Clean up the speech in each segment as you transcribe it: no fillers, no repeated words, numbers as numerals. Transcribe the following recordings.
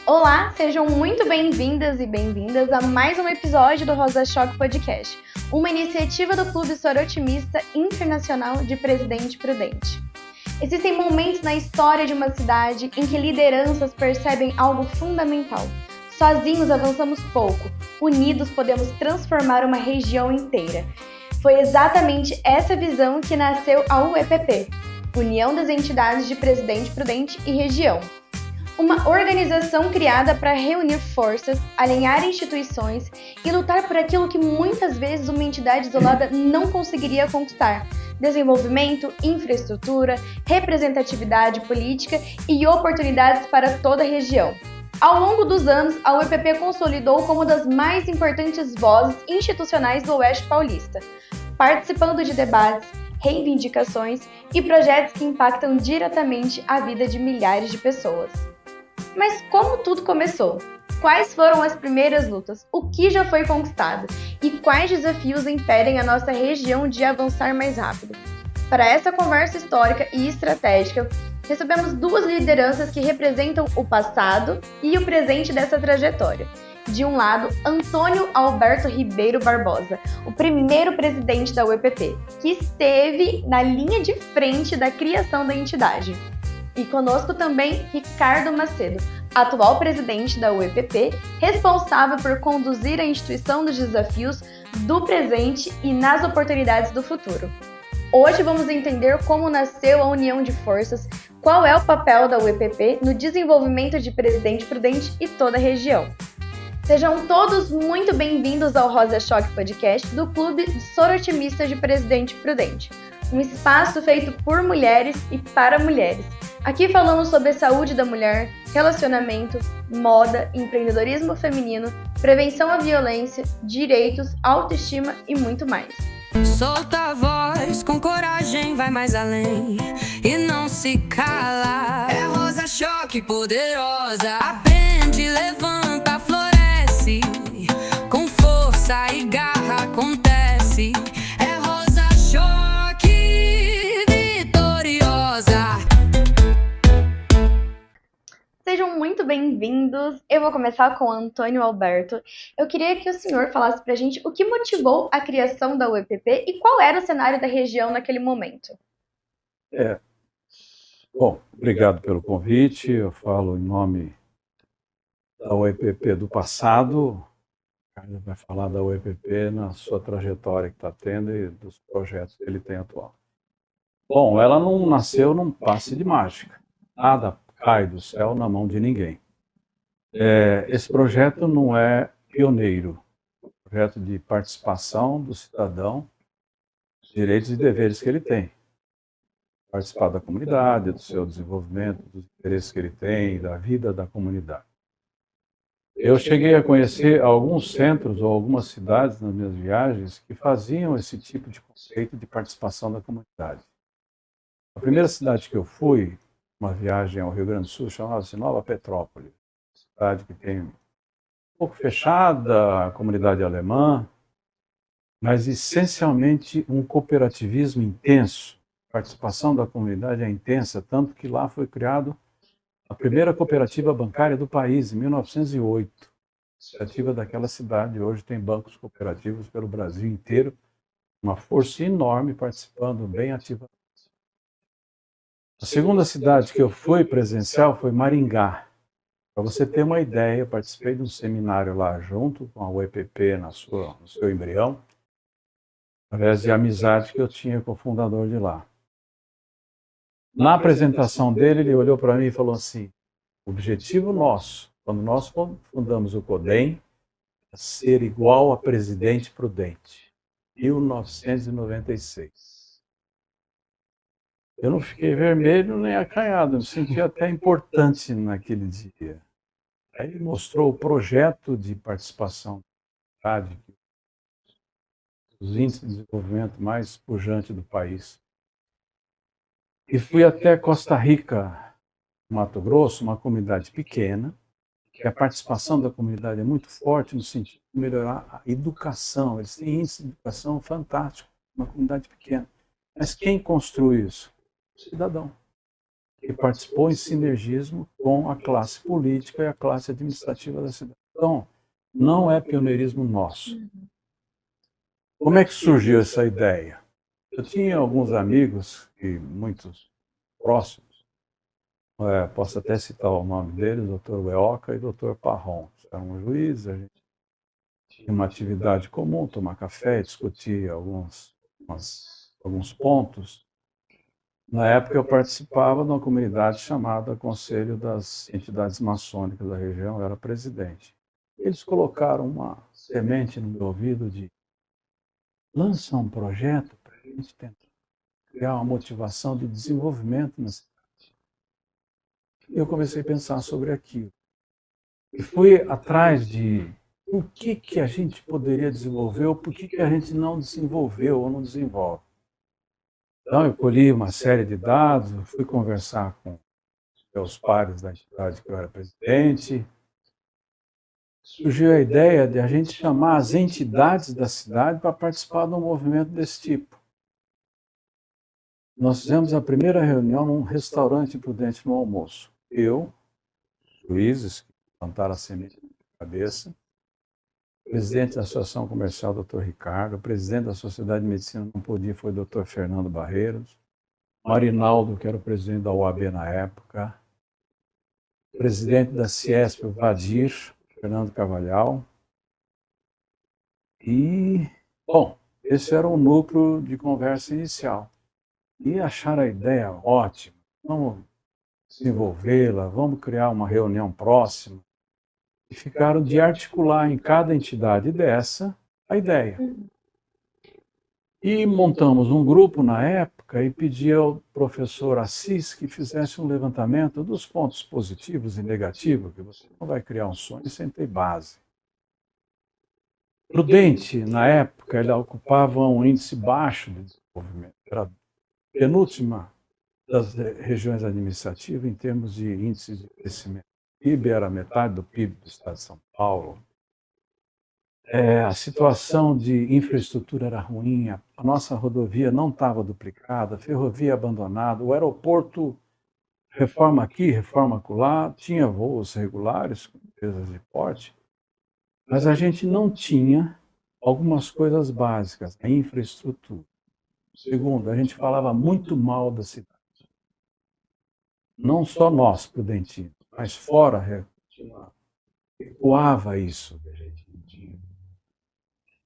Olá, sejam muito bem-vindas e bem-vindas a mais um episódio do Rosa Choque Podcast, uma iniciativa do Clube Sorotimista Internacional de Presidente Prudente. Existem momentos na história de uma cidade em que lideranças percebem algo fundamental. Sozinhos avançamos pouco, unidos podemos transformar uma região inteira. Foi exatamente essa visão que nasceu a UEPP, União das Entidades de Presidente Prudente e Região. Uma organização criada para reunir forças, alinhar instituições e lutar por aquilo que muitas vezes uma entidade isolada não conseguiria conquistar: desenvolvimento, infraestrutura, representatividade política e oportunidades para toda a região. Ao longo dos anos, a UEPP consolidou como uma das mais importantes vozes institucionais do Oeste Paulista, participando de debates, reivindicações e projetos que impactam diretamente a vida de milhares de pessoas. Mas como tudo começou? Quais foram as primeiras lutas? O que já foi conquistado? E quais desafios impedem a nossa região de avançar mais rápido? Para essa conversa histórica e estratégica, recebemos duas lideranças que representam o passado e o presente dessa trajetória. De um lado, Antônio Alberto Ribeiro Barbosa, o primeiro presidente da UEPP, que esteve na linha de frente da criação da entidade. E conosco também Ricardo Macedo, atual presidente da UEPP, responsável por conduzir a instituição dos desafios do presente e nas oportunidades do futuro. Hoje vamos entender como nasceu a união de forças, qual é o papel da UEPP no desenvolvimento de Presidente Prudente e toda a região. Sejam todos muito bem-vindos ao Rosa Choque Podcast do Clube Sorotimista de Presidente Prudente, um espaço feito por mulheres e para mulheres. Aqui falamos sobre a saúde da mulher, relacionamento, moda, empreendedorismo feminino, prevenção à violência, direitos, autoestima e muito mais. Solta a voz, com coragem vai mais além e não se cala. É Rosa Choque poderosa, aprende, levanta, floresce, com força e garra acontece. É Rosa Choque vitoriosa. Sejam muito bem-vindos. Eu vou começar com o Antônio Alberto. Eu queria que o senhor falasse pra gente o que motivou a criação da UEPP e qual era o cenário da região naquele momento. Bom, obrigado pelo convite. Eu falo em nome da UEPP do passado. A Carla vai falar da UEPP na sua trajetória que está tendo e dos projetos que ele tem atual. Bom, ela não nasceu num passe de mágica. Nada cai do céu na mão de ninguém. Esse projeto não é pioneiro. É um projeto de participação do cidadão, dos direitos e deveres que ele tem. Participar da comunidade, do seu desenvolvimento, dos interesses que ele tem, da vida da comunidade. Eu cheguei a conhecer alguns centros ou algumas cidades nas minhas viagens que faziam esse tipo de conceito de participação da comunidade. A primeira cidade que eu fui, uma viagem ao Rio Grande do Sul, chamava-se Nova Petrópolis, cidade que tem um pouco fechada, a comunidade alemã, mas essencialmente um cooperativismo intenso. A participação da comunidade é intensa, tanto que lá foi criado a primeira cooperativa bancária do país, em 1908. A cooperativa daquela cidade hoje tem bancos cooperativos pelo Brasil inteiro, uma força enorme participando bem ativamente. A segunda cidade que eu fui presencial foi Maringá. Para você ter uma ideia, eu participei de um seminário lá junto com a UEPP no seu embrião, através de amizade que eu tinha com o fundador de lá. Na apresentação dele, ele olhou para mim e falou assim: o objetivo nosso, quando nós fundamos o CODEM, é ser igual a Presidente Prudente, 1996. Eu não fiquei vermelho nem acanhado, me senti até importante naquele dia. Aí ele mostrou o projeto de participação da cidade, os índices de desenvolvimento mais pujantes do país. E fui até Costa Rica, Mato Grosso, uma comunidade pequena, que a participação da comunidade é muito forte no sentido de melhorar a educação. Eles têm índice de educação fantástico, uma comunidade pequena. Mas quem construiu isso? O cidadão. e participou em sinergismo com a classe política e a classe administrativa da cidade. Então, não é pioneirismo nosso. Como é que surgiu essa ideia? Eu tinha alguns amigos, e muitos próximos, posso até citar o nome deles, Dr. Weoca e Dr. Parron. Eram juízes, a gente tinha uma atividade comum, tomar café, discutir alguns pontos. Na época eu participava de uma comunidade chamada Conselho das Entidades Maçônicas da região, eu era presidente. Eles colocaram uma semente no meu ouvido de lança um projeto para a gente tentar criar uma motivação de desenvolvimento na cidade. Eu comecei a pensar sobre aquilo. E fui atrás de o que a gente poderia desenvolver ou por que a gente não desenvolveu ou não desenvolve. Então, eu colhi uma série de dados, fui conversar com os meus pares da entidade que eu era presidente. Surgiu a ideia de a gente chamar as entidades da cidade para participar de um movimento desse tipo. Nós fizemos a primeira reunião num restaurante Prudente no almoço. Eu, juízes, que plantaram a semente na cabeça, o presidente da Associação Comercial, Dr. Ricardo, o presidente da Sociedade de Medicina não podia, foi o Dr. Fernando Barreiros, Marinaldo, que era o presidente da OAB na época, o presidente da Ciesp, o Vadir, Fernando Cavalhal. E, bom, esse era o núcleo de conversa inicial. E acharam a ideia ótima, vamos desenvolvê-la, vamos criar uma reunião próxima. E ficaram de articular em cada entidade dessa a ideia. E montamos um grupo na época e pedi ao professor Assis que fizesse um levantamento dos pontos positivos e negativos, que você não vai criar um sonho sem ter base. Prudente, na época, ele ocupava um índice baixo de desenvolvimento. Era a penúltima das regiões administrativas em termos de índice de crescimento. O PIB era metade do PIB do estado de São Paulo. A situação de infraestrutura era ruim, a nossa rodovia não estava duplicada, a ferrovia abandonada, o aeroporto, reforma aqui, reforma acolá, tinha voos regulares com empresas de porte, mas a gente não tinha algumas coisas básicas, a infraestrutura. Segundo, a gente falava muito mal da cidade. Não só nós, prudentinos, mas fora ecoava isso que a gente não tinha.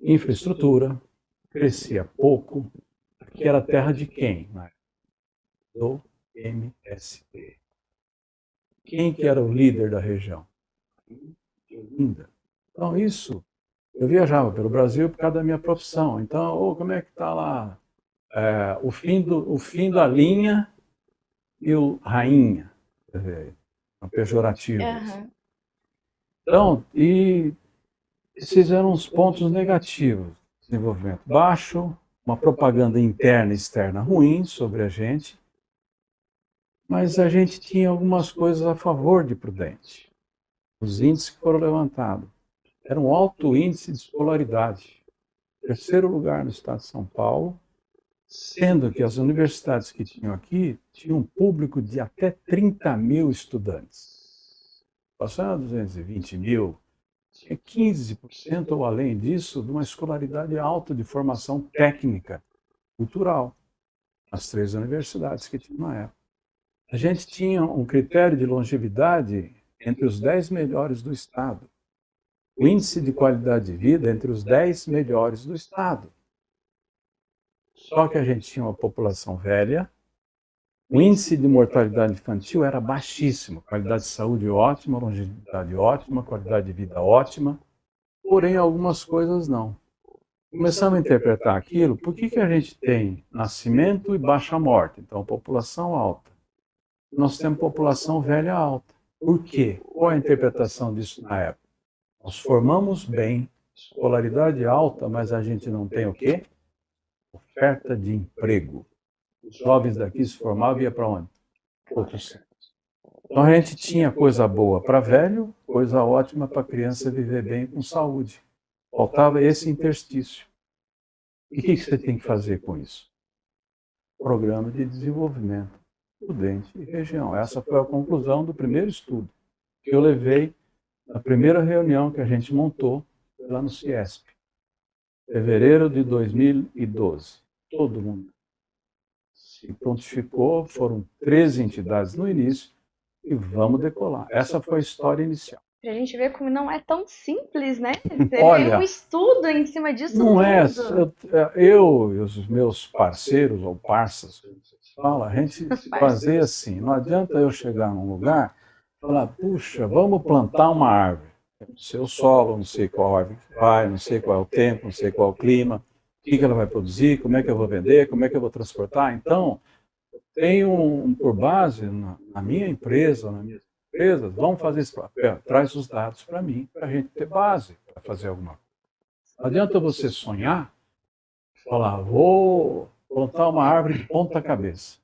Infraestrutura, crescia pouco. Aqui era terra de quem? Do MST. Quem que era o líder da região? Olinda. Então isso, eu viajava pelo Brasil por causa da minha profissão. Então, como é que está lá? O fim da linha e o rainha. Quer dizer, pejorativo. Uhum. Então, e esses eram os pontos negativos. Desenvolvimento baixo, uma propaganda interna e externa ruim sobre a gente, mas a gente tinha algumas coisas a favor de Prudente. Os índices que foram levantados. Era um alto índice de escolaridade. Terceiro lugar no estado de São Paulo, sendo que as universidades que tinham aqui tinham um público de até 30 mil estudantes. Passando a 220 mil, tinha 15% ou além disso de uma escolaridade alta de formação técnica, cultural, as 3 universidades que tinham na época. A gente tinha um critério de longevidade entre os 10 melhores do estado. O índice de qualidade de vida entre os 10 melhores do estado. Só que a gente tinha uma população velha, o índice de mortalidade infantil era baixíssimo, qualidade de saúde ótima, longevidade ótima, qualidade de vida ótima, porém algumas coisas não. Começamos a interpretar aquilo, por que a gente tem nascimento e baixa morte? Então, população alta. Nós temos população velha alta. Por quê? Qual é a interpretação disso na época? Nós formamos bem, escolaridade alta, mas a gente não tem o quê? Oferta de emprego. Os jovens daqui se formavam e iam para onde? Outros centros. Então a gente tinha coisa boa para velho, coisa ótima para criança viver bem com saúde. Faltava esse interstício. E o que você tem que fazer com isso? Programa de desenvolvimento. Prudente e região. Essa foi a conclusão do primeiro estudo que eu levei na primeira reunião que a gente montou lá no Ciesp, fevereiro de 2012. Todo mundo se prontificou, foram 13 entidades no início e vamos decolar. Essa foi a história inicial. Pra gente ver como não é tão simples, né? Olha, um estudo em cima disso não tudo. eu e os meus parceiros ou parças, a gente fazer assim, não adianta eu chegar num lugar e falar, puxa, vamos plantar uma árvore. Eu não sei o solo, não sei qual árvore vai, não sei qual é o tempo, não sei qual é o clima, o que ela vai produzir, como é que eu vou vender, como é que eu vou transportar. Então, tenho por base na minha empresa, nas minhas empresas, vamos fazer esse papel, traz os dados para mim, para a gente ter base para fazer alguma coisa. Não adianta você sonhar, falar, vou plantar uma árvore de ponta cabeça.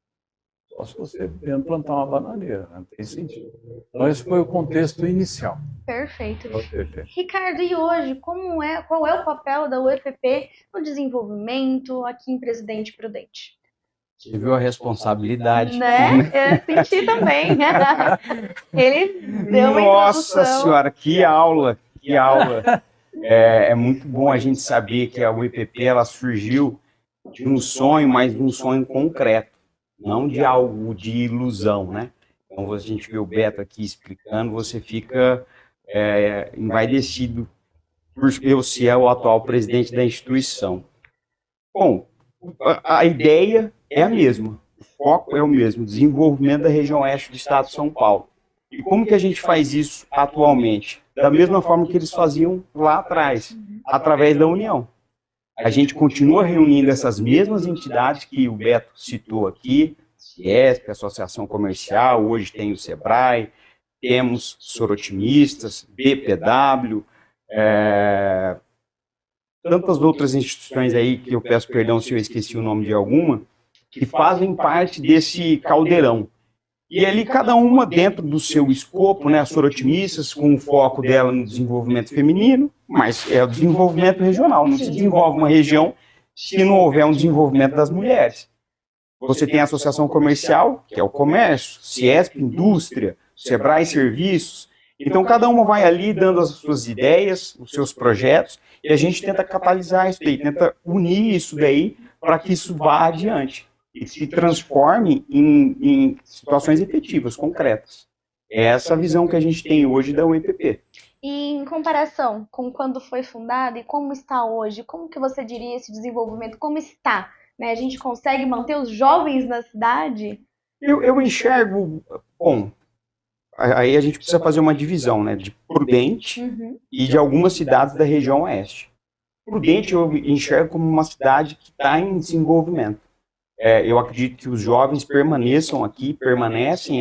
Só se você plantar uma bananeira, não tem sentido. Então esse foi o contexto inicial. Perfeito. Ricardo, e hoje, qual é o papel da UEPP no desenvolvimento aqui em Presidente Prudente? Tive a responsabilidade. Né? Eu senti também. Ele deu uma Nossa introdução. Senhora, que aula, que aula. É muito bom a gente saber que a UEPP ela surgiu de um sonho, mas de um sonho concreto, não de algo de ilusão, né? Então, a gente vê o Beto aqui explicando, você fica envaidecido por eu ser o atual presidente da instituição. Bom, a ideia é a mesma, o foco é o mesmo, desenvolvimento da região oeste do estado de São Paulo. E como que a gente faz isso atualmente? Da mesma forma que eles faziam lá atrás, através da união. A gente continua reunindo essas mesmas entidades que o Beto citou aqui, Ciesp, Associação Comercial, hoje tem o Sebrae, temos Sorotimistas, BPW, tantas outras instituições aí, que eu peço perdão se eu esqueci o nome de alguma, que fazem parte desse caldeirão. E ali cada uma dentro do seu escopo, né, a Sorotimistas com o foco dela no desenvolvimento feminino, mas é o desenvolvimento regional, não se desenvolve uma região se não houver um desenvolvimento das mulheres. Você tem a Associação Comercial, que é o comércio, Ciesp, indústria, Sebrae, serviços. Então, cada uma vai ali dando as suas ideias, os seus projetos, e a gente tenta catalisar isso daí, tenta unir isso daí para que isso vá adiante e se transforme em situações efetivas, concretas. É essa a visão que a gente tem hoje da UEPP. E em comparação com quando foi fundada e como está hoje, como que você diria esse desenvolvimento? Como está? Né? A gente consegue manter os jovens na cidade? Eu enxergo, bom, aí a gente precisa fazer uma divisão, né, de Prudente e de algumas cidades da região oeste. Prudente eu enxergo como uma cidade que está em desenvolvimento. Eu acredito que os jovens permanecem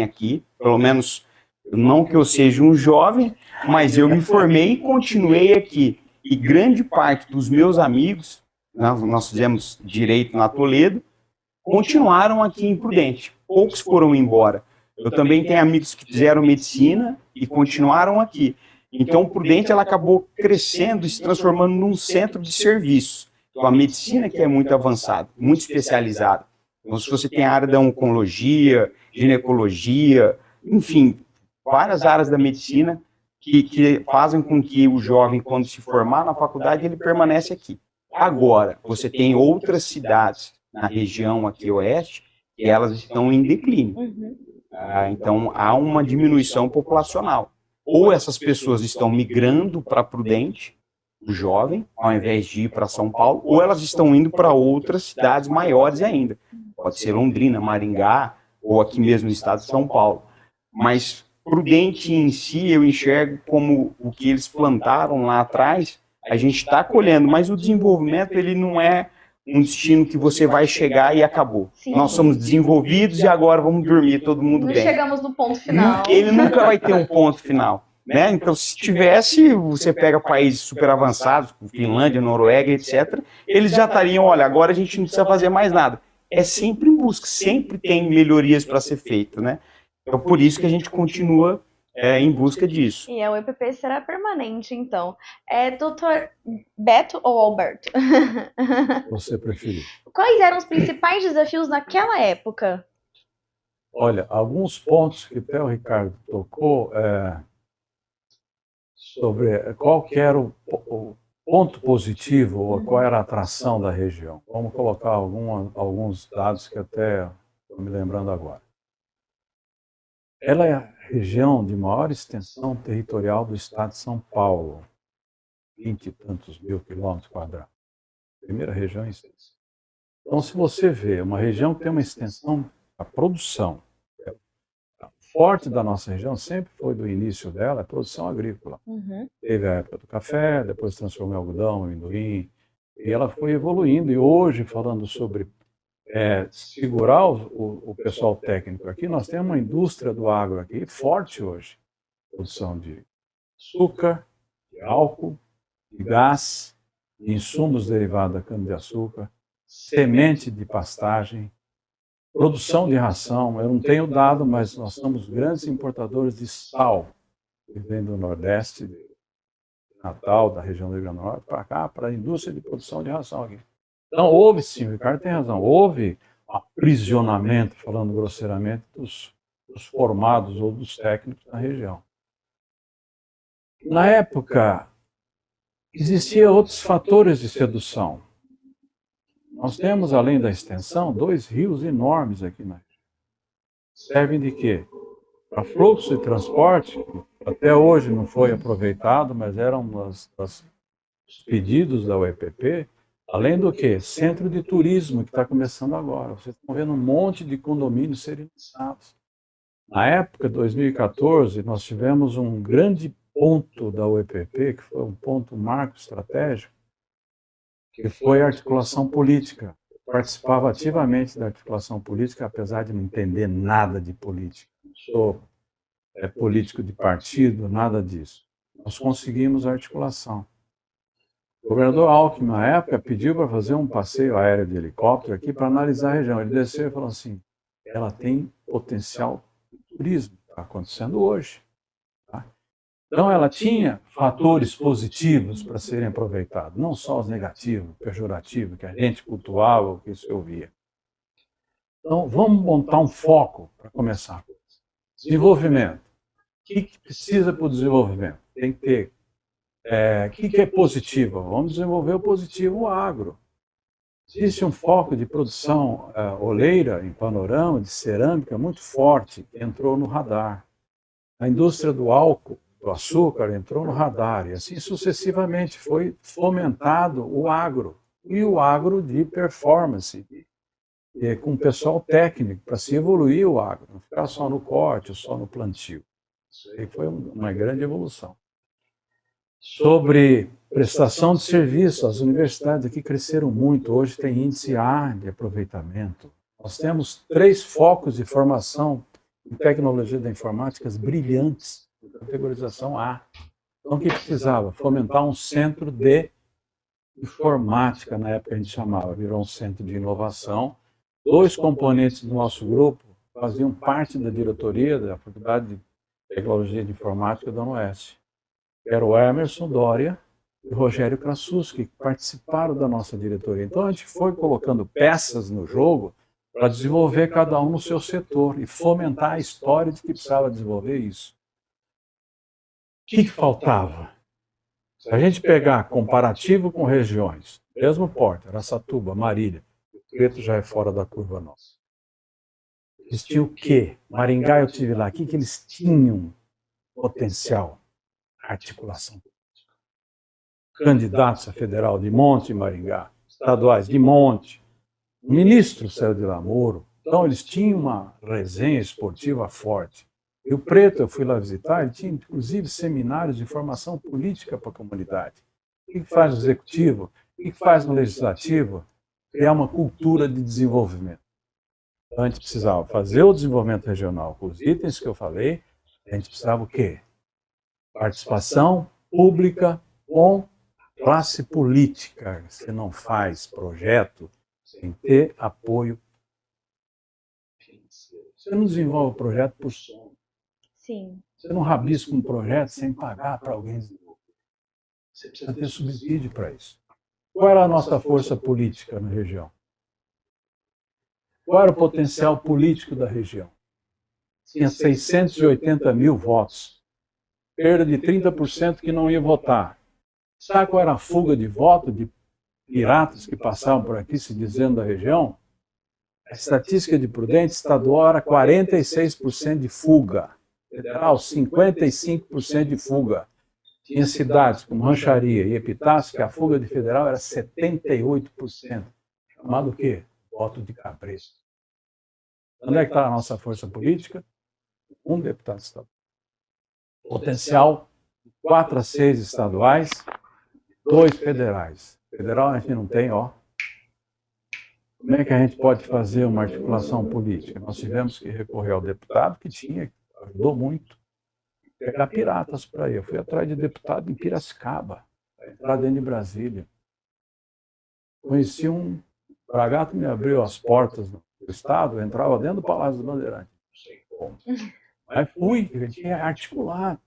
aqui, pelo menos, não que eu seja um jovem, mas eu me formei e continuei aqui. E grande parte dos meus amigos, nós fizemos direito na Toledo, continuaram aqui em Prudente. Poucos foram embora. Eu também tenho amigos que fizeram medicina e continuaram aqui. Então, Prudente ela acabou crescendo e se transformando num centro de serviços. Então, a medicina que é muito avançada, muito especializada. Então, se você tem a área da oncologia, ginecologia, enfim, várias áreas da medicina que fazem com que o jovem, quando se formar na faculdade, ele permanece aqui. Agora, você tem outras cidades na região aqui oeste que elas estão em declínio. Então, há uma diminuição populacional. Ou essas pessoas estão migrando para Prudente, o jovem, ao invés de ir para São Paulo, ou elas estão indo para outras cidades maiores ainda. Pode ser Londrina, Maringá, ou aqui mesmo no estado de São Paulo. Mas Prudente em si, eu enxergo como o que eles plantaram lá atrás, a gente está colhendo, mas o desenvolvimento ele não é um destino que você vai chegar e acabou. Sim. Nós somos desenvolvidos e agora vamos dormir todo mundo Não bem. chegamos no ponto final. Ele nunca vai ter um ponto final. Né? Então, se tivesse, você pega países super avançados, Finlândia, Noruega, etc., eles já estariam, olha, agora a gente não precisa fazer mais nada. É sempre em busca, sempre tem melhorias para ser feito, né? Então, por isso que a gente continua em busca disso. E a UEPP será permanente, então. Doutor Beto ou Alberto? Você preferir. Quais eram os principais desafios naquela época? Olha, alguns pontos que até o Ricardo tocou sobre qual que era o ponto positivo ou qual era a atração da região. Vamos colocar alguns dados que até estou me lembrando agora. Ela é a região de maior extensão territorial do estado de São Paulo, 20 e tantos mil quilômetros quadrados. Primeira região em extensão. Então, se você vê uma região que tem uma extensão, a produção forte da nossa região sempre foi do início dela a produção agrícola. Teve a época do café, depois transformou em algodão, amendoim, e ela foi evoluindo. E hoje, falando sobre segurar o pessoal técnico aqui, nós temos uma indústria do agro aqui forte hoje. Produção de açúcar, de álcool, de gás, de insumos derivados da cana-de-açúcar, semente de pastagem, produção de ração. Eu não tenho dado, mas nós somos grandes importadores de sal, que vem do Nordeste, de Natal, da região do Rio Grande do Norte, para cá, para a indústria de produção de ração aqui. Então, houve sim, o Ricardo tem razão, houve aprisionamento, falando grosseiramente, dos formados ou dos técnicos na região. Na época, existiam outros fatores de sedução. Nós temos, além da extensão, 2 rios enormes aqui na região. Servem de quê? Para fluxo de transporte, que até hoje não foi aproveitado, mas era um dos pedidos da UEPP, além do quê? Centro de turismo, que está começando agora. Vocês estão vendo um monte de condomínios serem lançados. Na época, 2014, nós tivemos um grande ponto da UEPP, que foi um ponto marco estratégico, que foi a articulação política. Eu participava ativamente da articulação política, apesar de não entender nada de política. Não sou político de partido, nada disso. Nós conseguimos a articulação. O governador Alckmin, na época, pediu para fazer um passeio aéreo de helicóptero aqui para analisar a região. Ele desceu e falou assim, ela tem potencial de turismo, está acontecendo hoje. Tá? Então, ela tinha fatores positivos para serem aproveitados, não só os negativos, pejorativos, que a gente cultuava ou que se ouvia. Então, vamos montar um foco para começar. Desenvolvimento. O que precisa para o desenvolvimento? Tem que ter. O que é positivo? Vamos desenvolver o positivo, o agro. Existe um foco de produção oleira em Panorama, de cerâmica, muito forte, que entrou no radar. A indústria do álcool, do açúcar, entrou no radar. E assim sucessivamente foi fomentado o agro. E o agro de performance, com pessoal técnico, para se evoluir o agro. Não ficar só no corte, ou só no plantio. Isso aí foi uma grande evolução. Sobre prestação de serviço, as universidades aqui cresceram muito, hoje tem índice A de aproveitamento. Nós temos 3 focos de formação em tecnologia da informática brilhantes, de categorização A. Então, o que precisava? Fomentar um centro de informática, na época a gente chamava, virou um centro de inovação. 2 componentes do nosso grupo faziam parte da diretoria da Faculdade de Tecnologia de Informática da UniOeste. Era o Emerson Doria e o Rogério Krasuski, que participaram da nossa diretoria. Então, a gente foi colocando peças no jogo para desenvolver cada um no seu setor e fomentar a história de que precisava desenvolver isso. O que faltava? Se a gente pegar comparativo com regiões, mesmo porte, Araçatuba, Marília, o Preto já é fora da curva nossa. Eles tinham o quê? Maringá, eu estive lá. O que eles tinham potencial? Articulação política. Candidatos a federal de monte em Maringá, estaduais de monte. O ministro saiu de lá, Moro. Então, eles tinham uma resenha esportiva forte. E o Preto, eu fui lá visitar, ele tinha, inclusive, seminários de formação política para a comunidade. O que faz o executivo? O que faz no legislativo? Criar uma cultura de desenvolvimento. Então, a gente precisava fazer o desenvolvimento regional com os itens que eu falei. A gente precisava o quê? Participação pública com classe política. Você não faz projeto sem ter apoio financeiro. Você não desenvolve o projeto por som. Sim. Você não rabisca um projeto sem pagar para alguém desenvolver. Você precisa ter subsídio para isso. Qual era a nossa força política na região? Qual era o potencial político da região? tinha 680 mil votos. Perda de 30% que não ia votar. Sabe qual era a fuga de voto de piratas que passavam por aqui se dizendo da região? A estatística de Prudente estadual era 46% de fuga. Federal, 55% de fuga. Tinha cidades como Rancharia e Epitácio que a fuga de federal era 78%. Chamado o quê? Voto de cabresto. Onde é que está a nossa força política? Um deputado estadual. Potencial 4 a 6 estaduais, 2 federais. Federal a gente não tem, ó. Como é que a gente pode fazer uma articulação política? Nós tivemos que recorrer ao deputado que ajudou muito, pegar piratas para ir. Eu fui atrás de deputado em Piracicaba, para entrar dentro de Brasília. Conheci um bragato, me abriu as portas do estado, eu entrava dentro do Palácio dos Bandeirantes. Não sei como. Mas fui, a gente ia articular.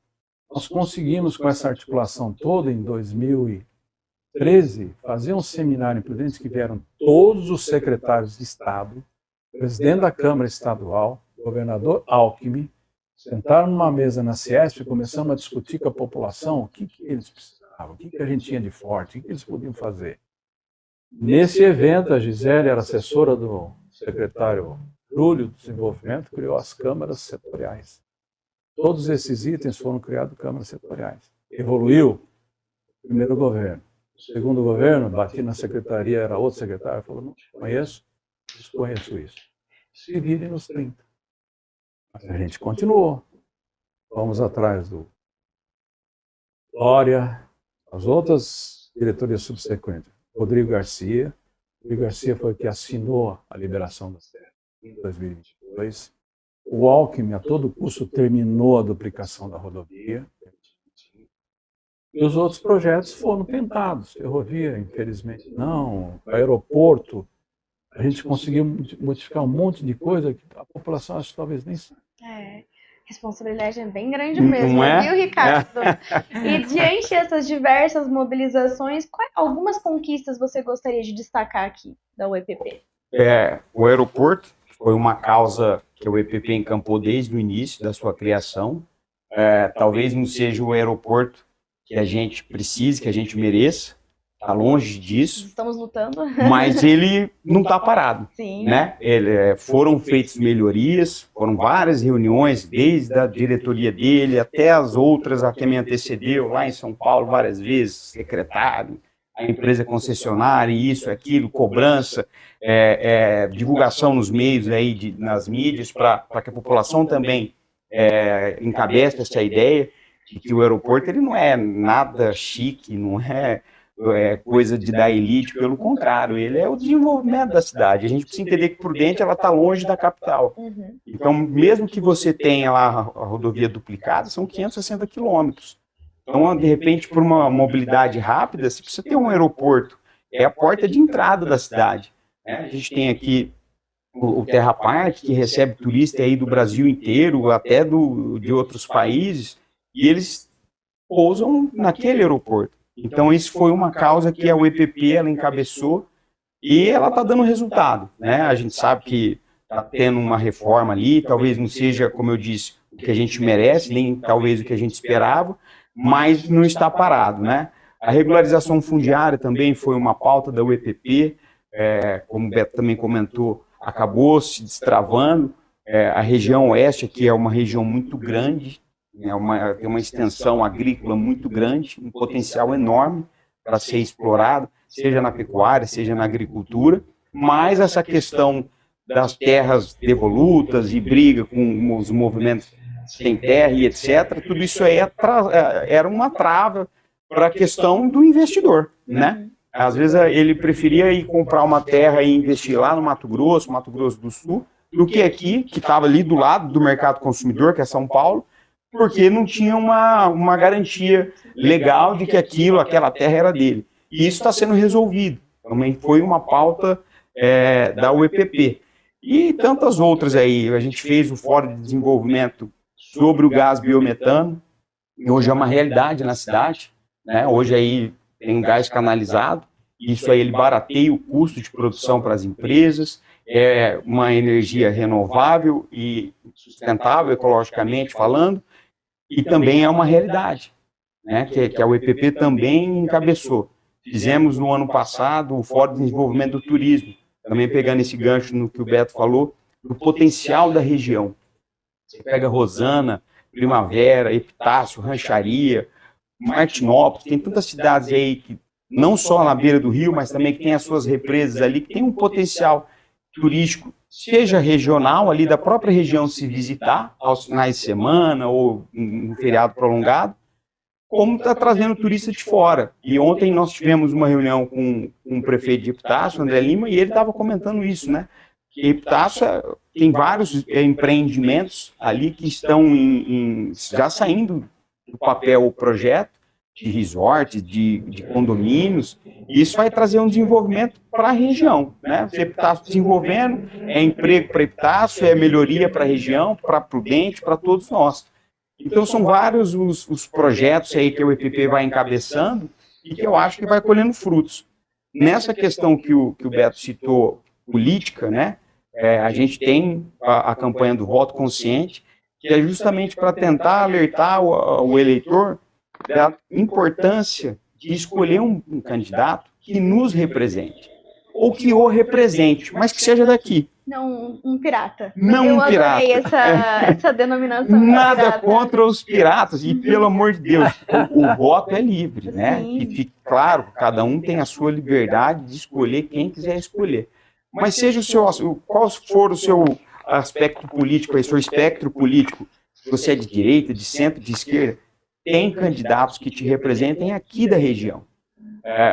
Nós conseguimos, com essa articulação toda, em 2013, fazer um seminário em Prudente que vieram todos os secretários de Estado, presidente da Câmara Estadual, governador Alckmin, sentaram numa mesa na Ciesp e começamos a discutir com a população o que eles precisavam, o que a gente tinha de forte, o que eles podiam fazer. Nesse evento, a Gisele era assessora do secretário Júlio do Desenvolvimento, criou as câmaras setoriais. Todos esses itens foram criados câmaras setoriais. Evoluiu o primeiro governo. O segundo governo, bati na secretaria, era outro secretário, falou, não conheço, desconheço isso. Se virem nos 30. Mas a gente continuou. Vamos atrás do Glória, as outras diretorias subsequentes. Rodrigo Garcia. Rodrigo Garcia foi o que assinou a liberação das terras em 2022. O Alckmin, a todo custo, terminou a duplicação da rodovia. E os outros projetos foram tentados. Ferrovia, infelizmente, não. Aeroporto, a gente conseguiu modificar um monte de coisa que a população acho que talvez nem sabe. Responsabilidade é bem grande mesmo, Não é? viu, Ricardo? E diante dessas diversas mobilizações, algumas conquistas você gostaria de destacar aqui da UEPP? O aeroporto foi uma causa que o EPP encampou desde o início da sua criação. Talvez não seja o aeroporto que a gente precise, que a gente mereça, está longe disso. Estamos lutando. Mas ele não está parado. Sim. Né? Foram feitas melhorias, foram várias reuniões, desde a diretoria dele até as outras a que me antecedeu, lá em São Paulo, várias vezes, secretário, a empresa concessionária, isso, aquilo, cobrança, divulgação nos meios, aí, nas mídias, para que a população também encabece essa ideia de que o aeroporto ele não é nada chique, não é coisa da elite, pelo contrário, ele é o desenvolvimento da cidade. A gente precisa entender que Prudente ela está longe da capital. Uhum. Então, mesmo que você tenha lá a rodovia duplicada, são 560 quilômetros. Então, de repente, por uma mobilidade rápida, você precisa ter um aeroporto. É a porta de entrada da cidade. Né? A gente tem aqui o Terra Park, que recebe turistas aí do Brasil inteiro, até de outros países, e eles pousam naquele aeroporto. Então, isso foi uma causa que a UEPP ela encabeçou e ela está dando resultado. Né? A gente sabe que está tendo uma reforma ali, talvez não seja, como eu disse, o que a gente merece, nem talvez o que a gente esperava, mas não está parado. Né? A regularização fundiária também foi uma pauta da UEPP, como o Beto também comentou, acabou se destravando. A região oeste aqui é uma região muito grande, tem uma extensão agrícola muito grande, um potencial enorme para ser explorado, seja na pecuária, seja na agricultura, mas essa questão das terras devolutas e briga com os movimentos sem terra e etc., tudo isso aí era uma trava para a questão do investidor, né? Às vezes ele preferia ir comprar uma terra e investir lá no Mato Grosso do Sul, do que aqui, que estava ali do lado do mercado consumidor, que é São Paulo, porque não tinha uma garantia legal de que aquela terra era dele. E isso está sendo resolvido. Também foi uma pauta da UEPP. E tantas outras aí. A gente fez o Fórum de Desenvolvimento sobre o gás biometano. Hoje é uma realidade na cidade. Né? Hoje aí tem gás canalizado. Isso aí ele barateia o custo de produção para as empresas. é uma energia renovável e sustentável, ecologicamente falando, e também é uma realidade, né, que a UEPP também encabeçou. Fizemos no ano passado o Fórum de Desenvolvimento do Turismo, também pegando esse gancho no que o Beto falou, do potencial da região. Você pega Rosana, Primavera, Epitácio, Rancharia, Martinópolis, tem tantas cidades aí que não só na beira do rio, mas também que tem as suas represas ali, que tem um potencial turístico, seja regional, ali da própria região se visitar, aos finais de semana ou um feriado prolongado, como está trazendo turista de fora. E ontem nós tivemos uma reunião com o prefeito de Epitácio, André Lima, e ele estava comentando isso, né? Que Epitácio tem vários empreendimentos ali que estão já saindo do papel o projeto, de resort, de condomínios, e isso vai trazer um desenvolvimento para a região, né? Você está desenvolvendo, é emprego para Epitácio, é melhoria para a região, para Prudente, para todos nós. Então são vários os projetos aí que o EPP vai encabeçando e que eu acho que vai colhendo frutos. Nessa questão que o Beto citou, política, né? A gente tem a campanha do voto consciente, que é justamente para tentar alertar o eleitor da importância de escolher um candidato que nos represente, ou que o represente, mas que seja daqui. Não um pirata. Não eu um pirata. Eu adorei essa denominação. Nada pirata. contra os piratas, e pelo amor de Deus, o voto é livre, né? Sim. E fique claro, cada um tem a sua liberdade de escolher quem quiser escolher. Mas seja qual for o seu aspecto político, o seu espectro político, se você é de direita, de centro, de esquerda, tem candidatos que te representem aqui da região.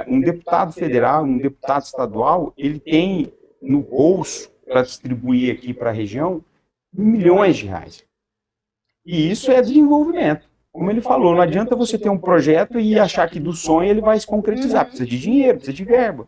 Um deputado federal, um deputado estadual, ele tem no bolso para distribuir aqui para a região milhões de reais. E isso é desenvolvimento. Como ele falou, não adianta você ter um projeto e achar que do sonho ele vai se concretizar. Precisa de dinheiro, precisa de verba.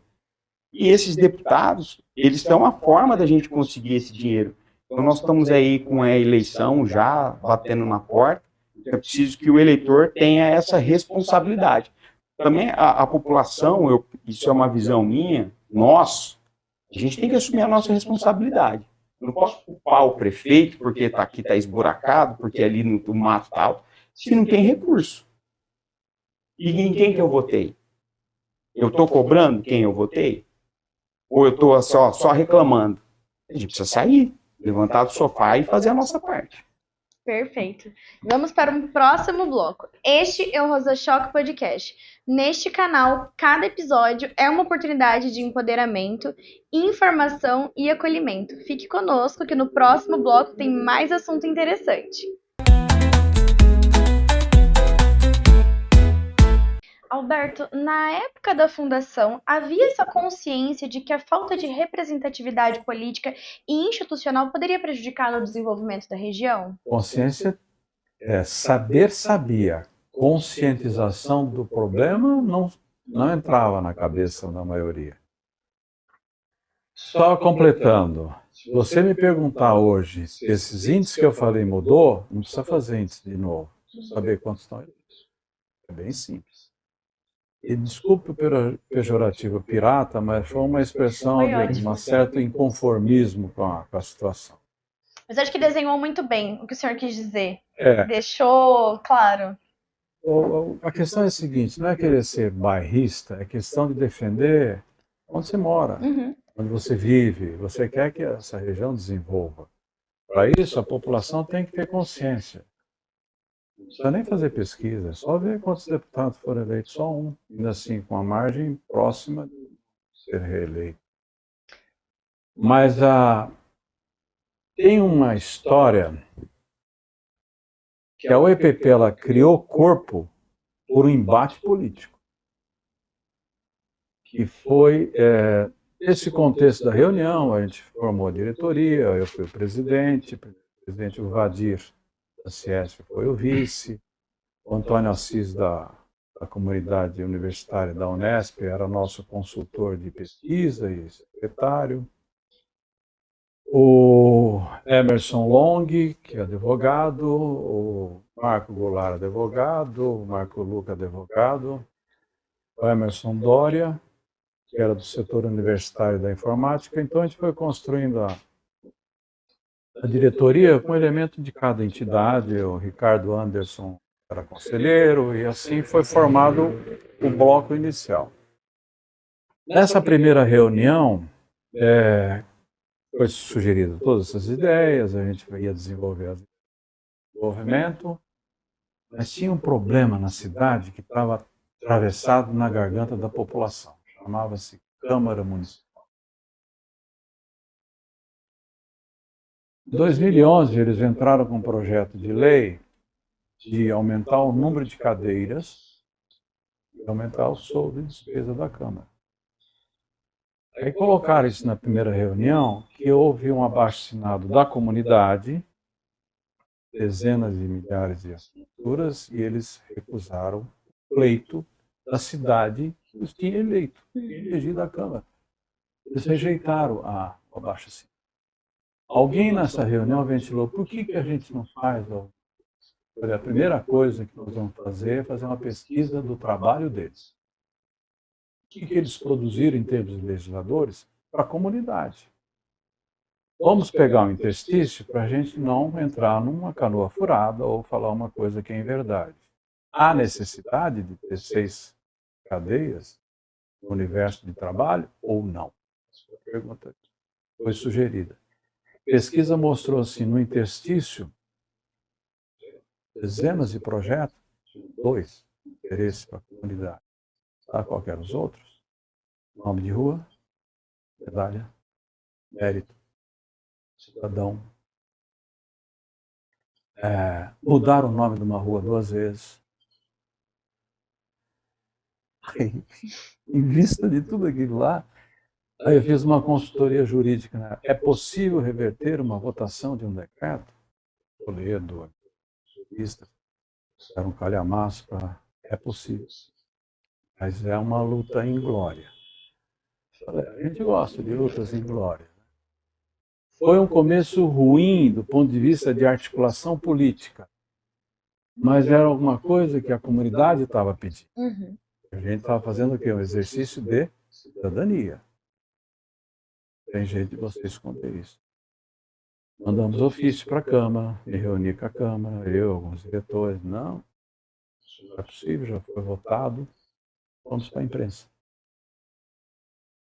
E esses deputados, eles estão a forma da gente conseguir esse dinheiro. Então nós estamos aí com a eleição já batendo na porta. É preciso que o eleitor tenha essa responsabilidade. Também a população, isso é uma visão minha, a gente tem que assumir a nossa responsabilidade. Eu não posso culpar o prefeito porque aqui está esburacado, porque ali no mato está alto, se não tem recurso. E em quem que eu votei? Eu estou cobrando quem eu votei? Ou eu estou só reclamando? A gente precisa sair, levantar do sofá e fazer a nossa parte. Perfeito. Vamos para um próximo bloco. Este é o Rosa Choque Podcast. Neste canal, cada episódio é uma oportunidade de empoderamento, informação e acolhimento. Fique conosco que no próximo bloco tem mais assunto interessante. Alberto, na época da fundação, havia essa consciência de que a falta de representatividade política e institucional poderia prejudicar o desenvolvimento da região? Consciência é saber, sabia. Conscientização do problema não entrava na cabeça da maioria. Só completando, se você me perguntar hoje se esses índices que eu falei mudou, não precisa fazer índice de novo, precisa saber quantos estão eles. É bem simples. E desculpe o pejorativo pirata, mas foi uma expressão de um certo inconformismo com a situação. Mas acho que desenhou muito bem o que o senhor quis dizer. É. Deixou claro. A questão é a seguinte, não é querer ser bairrista, é questão de defender onde você mora, onde você vive. Você quer que essa região desenvolva. Para isso, a população tem que ter consciência. Não precisa nem fazer pesquisa, é só ver quantos deputados foram eleitos, só um, ainda assim, com a margem próxima de ser reeleito. Mas tem uma história que a UEPP ela criou corpo por um embate político, que foi esse contexto da reunião. A gente formou a diretoria, eu fui o presidente Vadir da Ciesp foi o vice, o Antônio Assis da comunidade universitária da Unesp era nosso consultor de pesquisa e secretário, o Emerson Long, que é advogado, o Marco Goulart, advogado, o Marco Luca, advogado, o Emerson Dória, que era do setor universitário da informática. Então, a gente foi construindo a diretoria com elemento de cada entidade. O Ricardo Anderson era conselheiro, e assim foi formado o bloco inicial. Nessa primeira reunião, foi sugerido todas essas ideias, a gente ia desenvolver o desenvolvimento, mas tinha um problema na cidade que estava atravessado na garganta da população. Chamava-se Câmara Municipal. Em 2011, eles entraram com um projeto de lei de aumentar o número de cadeiras e aumentar o soldo e despesa da Câmara. Aí colocaram isso na primeira reunião, que houve um abaixo-assinado da comunidade, dezenas de milhares de assinaturas, e eles recusaram o pleito da cidade que os tinha eleito, elegido a Câmara. Eles rejeitaram o abaixo-assinado. Alguém nessa reunião ventilou, por que a gente não faz? A primeira coisa que nós vamos fazer é fazer uma pesquisa do trabalho deles. O que eles produziram em termos de legisladores para a comunidade. Vamos pegar um interstício para a gente não entrar numa canoa furada ou falar uma coisa que é inverdade. Há necessidade de ter 6 cadeias no universo de trabalho ou não? Essa pergunta foi sugerida. A pesquisa mostrou assim, no interstício, dezenas de projetos, 2 interesses para a comunidade. Sabe qual que eram os outros? Nome de rua, medalha, mérito, cidadão. Mudar o nome de uma rua 2 vezes. Aí, em vista de tudo aquilo lá, aí eu fiz uma consultoria jurídica. Né? É possível reverter uma votação de um decreto? Toledo, juristas, era um calhamaço para... É possível. Mas é uma luta inglória. A gente gosta de lutas inglórias. Foi um começo ruim do ponto de vista de articulação política, mas era alguma coisa que a comunidade estava pedindo. Uhum. A gente estava fazendo o quê? Um exercício de cidadania. Tem jeito de você esconder isso. Mandamos ofício para a Câmara, me reuni com a Câmara, eu, alguns diretores. Não, isso não é possível, já foi votado. Vamos para a imprensa.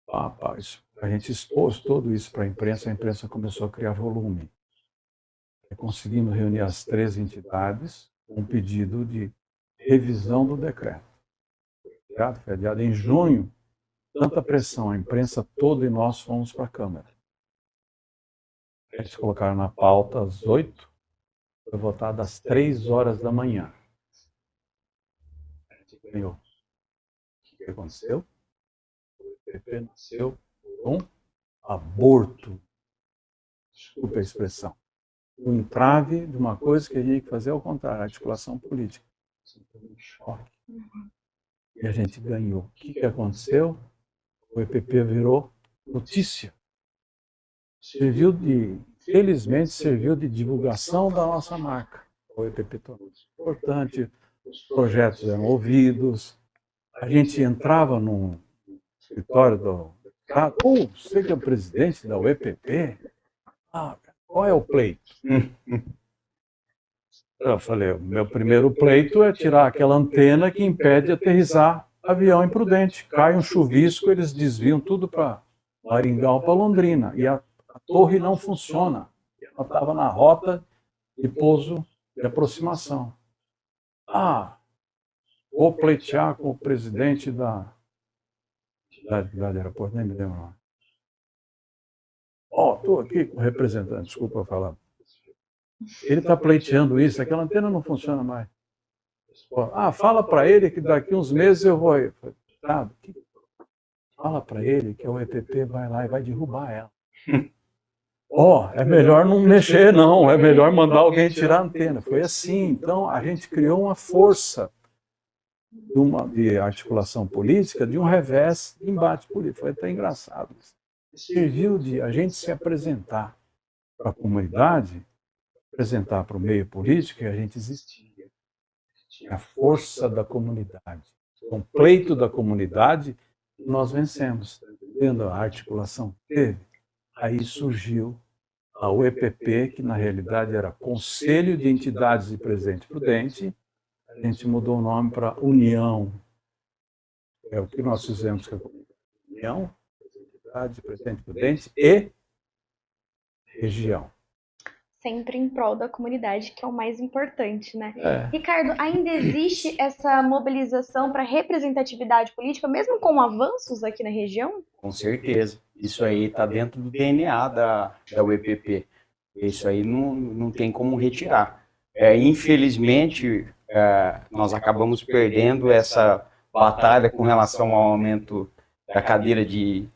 A gente expôs tudo isso para a imprensa começou a criar volume. E conseguimos reunir as 3 entidades com um pedido de revisão do decreto. Foi adiado em junho, tanta pressão, a imprensa toda e nós fomos para a Câmara. Eles colocaram na pauta às 8, foi votado às 3 horas da manhã. A gente ganhou. O que aconteceu? O PP nasceu por um aborto. Desculpe a expressão. O entrave de uma coisa que a gente tem que fazer ao contrário, a articulação política. Um choque. E a gente ganhou. O que aconteceu? O EPP virou notícia. Felizmente, serviu de divulgação da nossa marca. O EPP tornou-se importante, os projetos eram ouvidos, a gente entrava num escritório do deputado, você que é o presidente da UEPP? Qual é o pleito? Eu falei, o meu primeiro pleito é tirar aquela antena que impede de aterrissar avião imprudente. Cai um chuvisco, eles desviam tudo para Maringá ou para Londrina. E a torre não funciona. Ela estava na rota de pouso de aproximação. Vou pleitear com o presidente da aeroporto, nem me lembro o nome. Estou aqui com o representante, desculpa falar. Ele está pleiteando isso, aquela antena não funciona mais. Fala para ele que daqui uns meses eu vou... Fala para ele que o EPP vai lá e vai derrubar ela. É melhor não mexer, não. É melhor mandar alguém tirar a antena. Foi assim. Então, a gente criou uma força de articulação política, de um revés de embate político. Foi até engraçado. Serviu de a gente se apresentar para a comunidade, apresentar para o meio político, e a gente existia. Tinha a força da comunidade, o pleito da comunidade Nós vencemos, tá entendendo a articulação que teve? Aí surgiu a UEPP, que na realidade era Conselho de Entidades de Presidente Prudente. A gente mudou o nome para União. É o que nós fizemos com a União, Entidade de Presidente Prudente e Região. Sempre em prol da comunidade, que é o mais importante, né? É. Ricardo, ainda existe essa mobilização para representatividade política, mesmo com avanços aqui na região? Com certeza. Isso aí está dentro do DNA da UEPP. Isso aí não tem como retirar. Infelizmente, nós acabamos perdendo essa batalha com relação ao aumento da cadeira de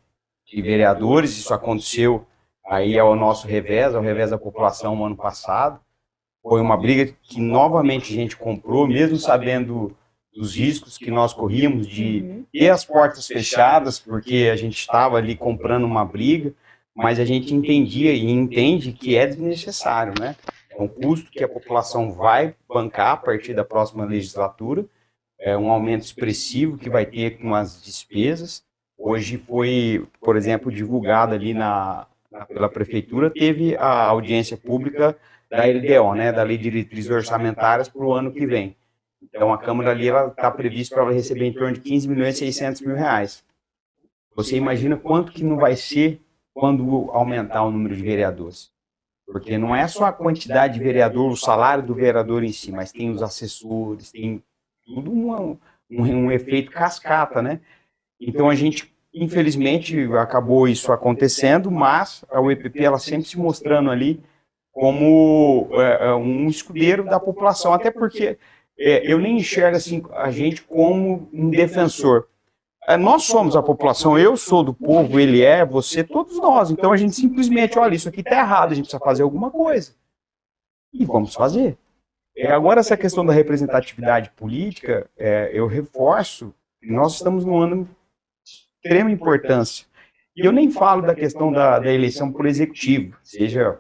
vereadores. Isso aconteceu aí ao nosso revés, ao revés da população no ano passado. Foi uma briga que novamente a gente comprou, mesmo sabendo dos riscos que nós corríamos de ter as portas fechadas, porque a gente estava ali comprando uma briga, mas a gente entendia e entende que é desnecessário, né? É um custo que a população vai bancar a partir da próxima legislatura, é um aumento expressivo que vai ter com as despesas. Hoje foi, por exemplo, divulgado ali pela prefeitura, teve a audiência pública da LDO, né, da Lei de Diretrizes Orçamentárias para o ano que vem. Então, a Câmara ali está prevista para ela receber em torno de 15 milhões e 600 mil reais. Você imagina quanto que não vai ser quando aumentar o número de vereadores? Porque não é só a quantidade de vereador, o salário do vereador em si, mas tem os assessores, tem tudo um efeito cascata, né? Então, a gente, infelizmente, acabou isso acontecendo, mas a UEPP, ela sempre se mostrando ali como um escudeiro da população, até porque eu nem enxergo assim, a gente como um defensor. Nós somos a população, eu sou do povo, ele é, você, todos nós. Então a gente simplesmente, olha, isso aqui está errado, a gente precisa fazer alguma coisa. E vamos fazer. Agora, essa questão da representatividade política, eu reforço, nós estamos num ano de extrema importância. E eu nem falo da questão da eleição por executivo, seja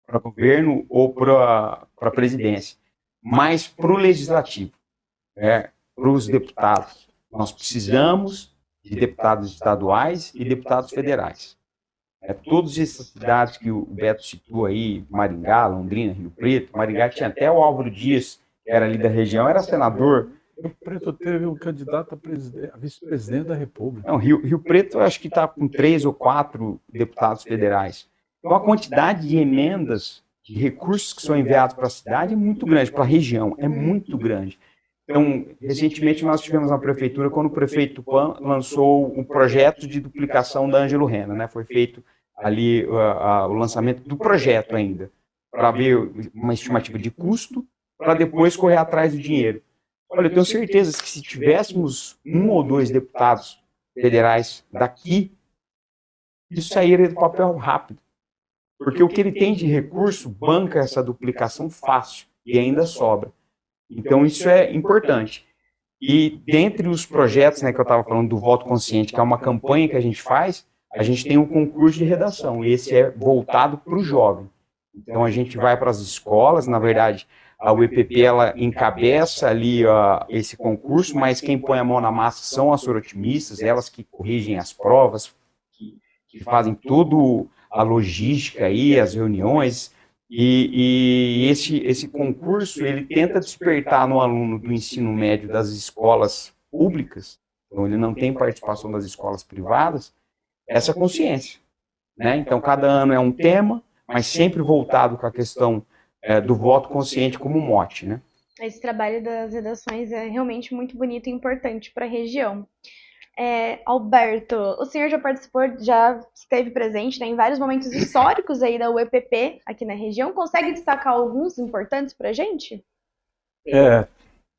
para governo ou para a presidência, mas para o legislativo, para os deputados. Nós precisamos de deputados estaduais e deputados federais. Todas essas cidades que o Beto citou aí, Maringá, Londrina, Rio Preto, Maringá tinha até o Álvaro Dias, que era ali da região, era senador. Rio Preto teve um candidato a vice-presidente da República. Não, Rio Preto eu acho que está com 3 ou 4 deputados federais. Então, a quantidade de emendas, de recursos que são enviados para a cidade é muito grande, para a região, é muito grande. Então, recentemente nós tivemos na prefeitura, quando o prefeito Tupã lançou um projeto de duplicação da Ângelo Rena, né? Foi feito ali o lançamento do projeto ainda, para ver uma estimativa de custo, para depois correr atrás do dinheiro. Olha, eu tenho certeza que se tivéssemos 1 ou 2 deputados federais daqui, isso sairia do papel rápido. Porque o que ele tem de recurso banca essa duplicação fácil e ainda sobra. Então, isso é importante. E dentre os projetos, né, que eu estava falando do voto consciente, que é uma campanha que a gente faz, a gente tem um concurso de redação, e esse é voltado para o jovem. Então, a gente vai para as escolas, na verdade, a UEPP, ela encabeça ali esse concurso, mas quem põe a mão na massa são as sorotimistas, elas que corrigem as provas, que fazem tudo a logística aí, as reuniões, e esse concurso, ele tenta despertar no aluno do ensino médio das escolas públicas, então ele não tem participação das escolas privadas, essa consciência, né? Então, cada ano é um tema, mas sempre voltado com a questão do voto consciente como mote, né? Esse trabalho das redações é realmente muito bonito e importante para a região. Alberto, o senhor já participou, já esteve presente, né, em vários momentos históricos aí da UEPP aqui na região. Consegue destacar alguns importantes para a gente?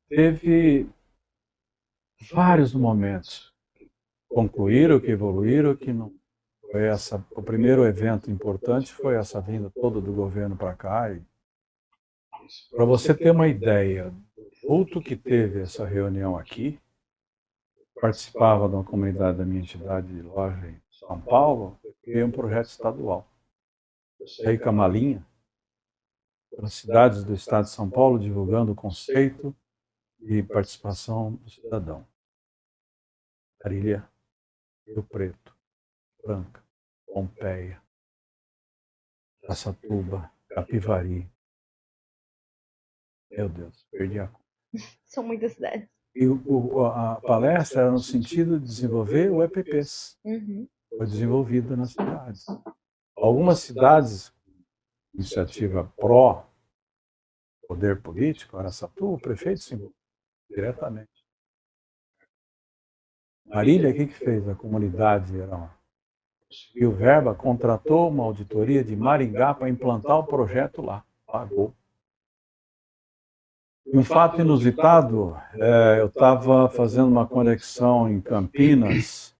Teve vários momentos que concluíram, que evoluíram, que não foi o primeiro evento importante foi essa vinda toda do governo para cá. Para você ter uma ideia do vulto que teve essa reunião aqui, participava de uma comunidade da minha entidade de loja em São Paulo, eu criei um projeto estadual. Eu saí com a malinha para as cidades do estado de São Paulo, divulgando o conceito de participação do cidadão. Marília Rio Preto, Franca, Pompeia, Araçatuba, Capivari. Meu Deus, perdi a conta. São muitas cidades. E a palestra era no sentido de desenvolver o EPPs. Foi desenvolvida nas cidades. Algumas cidades, iniciativa pró-poder político, Araçatuba, o prefeito se envolveu diretamente. Marília, o que fez? A comunidade conseguiu verba, contratou uma auditoria de Maringá para implantar o projeto lá. Pagou. E um fato inusitado, eu estava fazendo uma conexão em Campinas,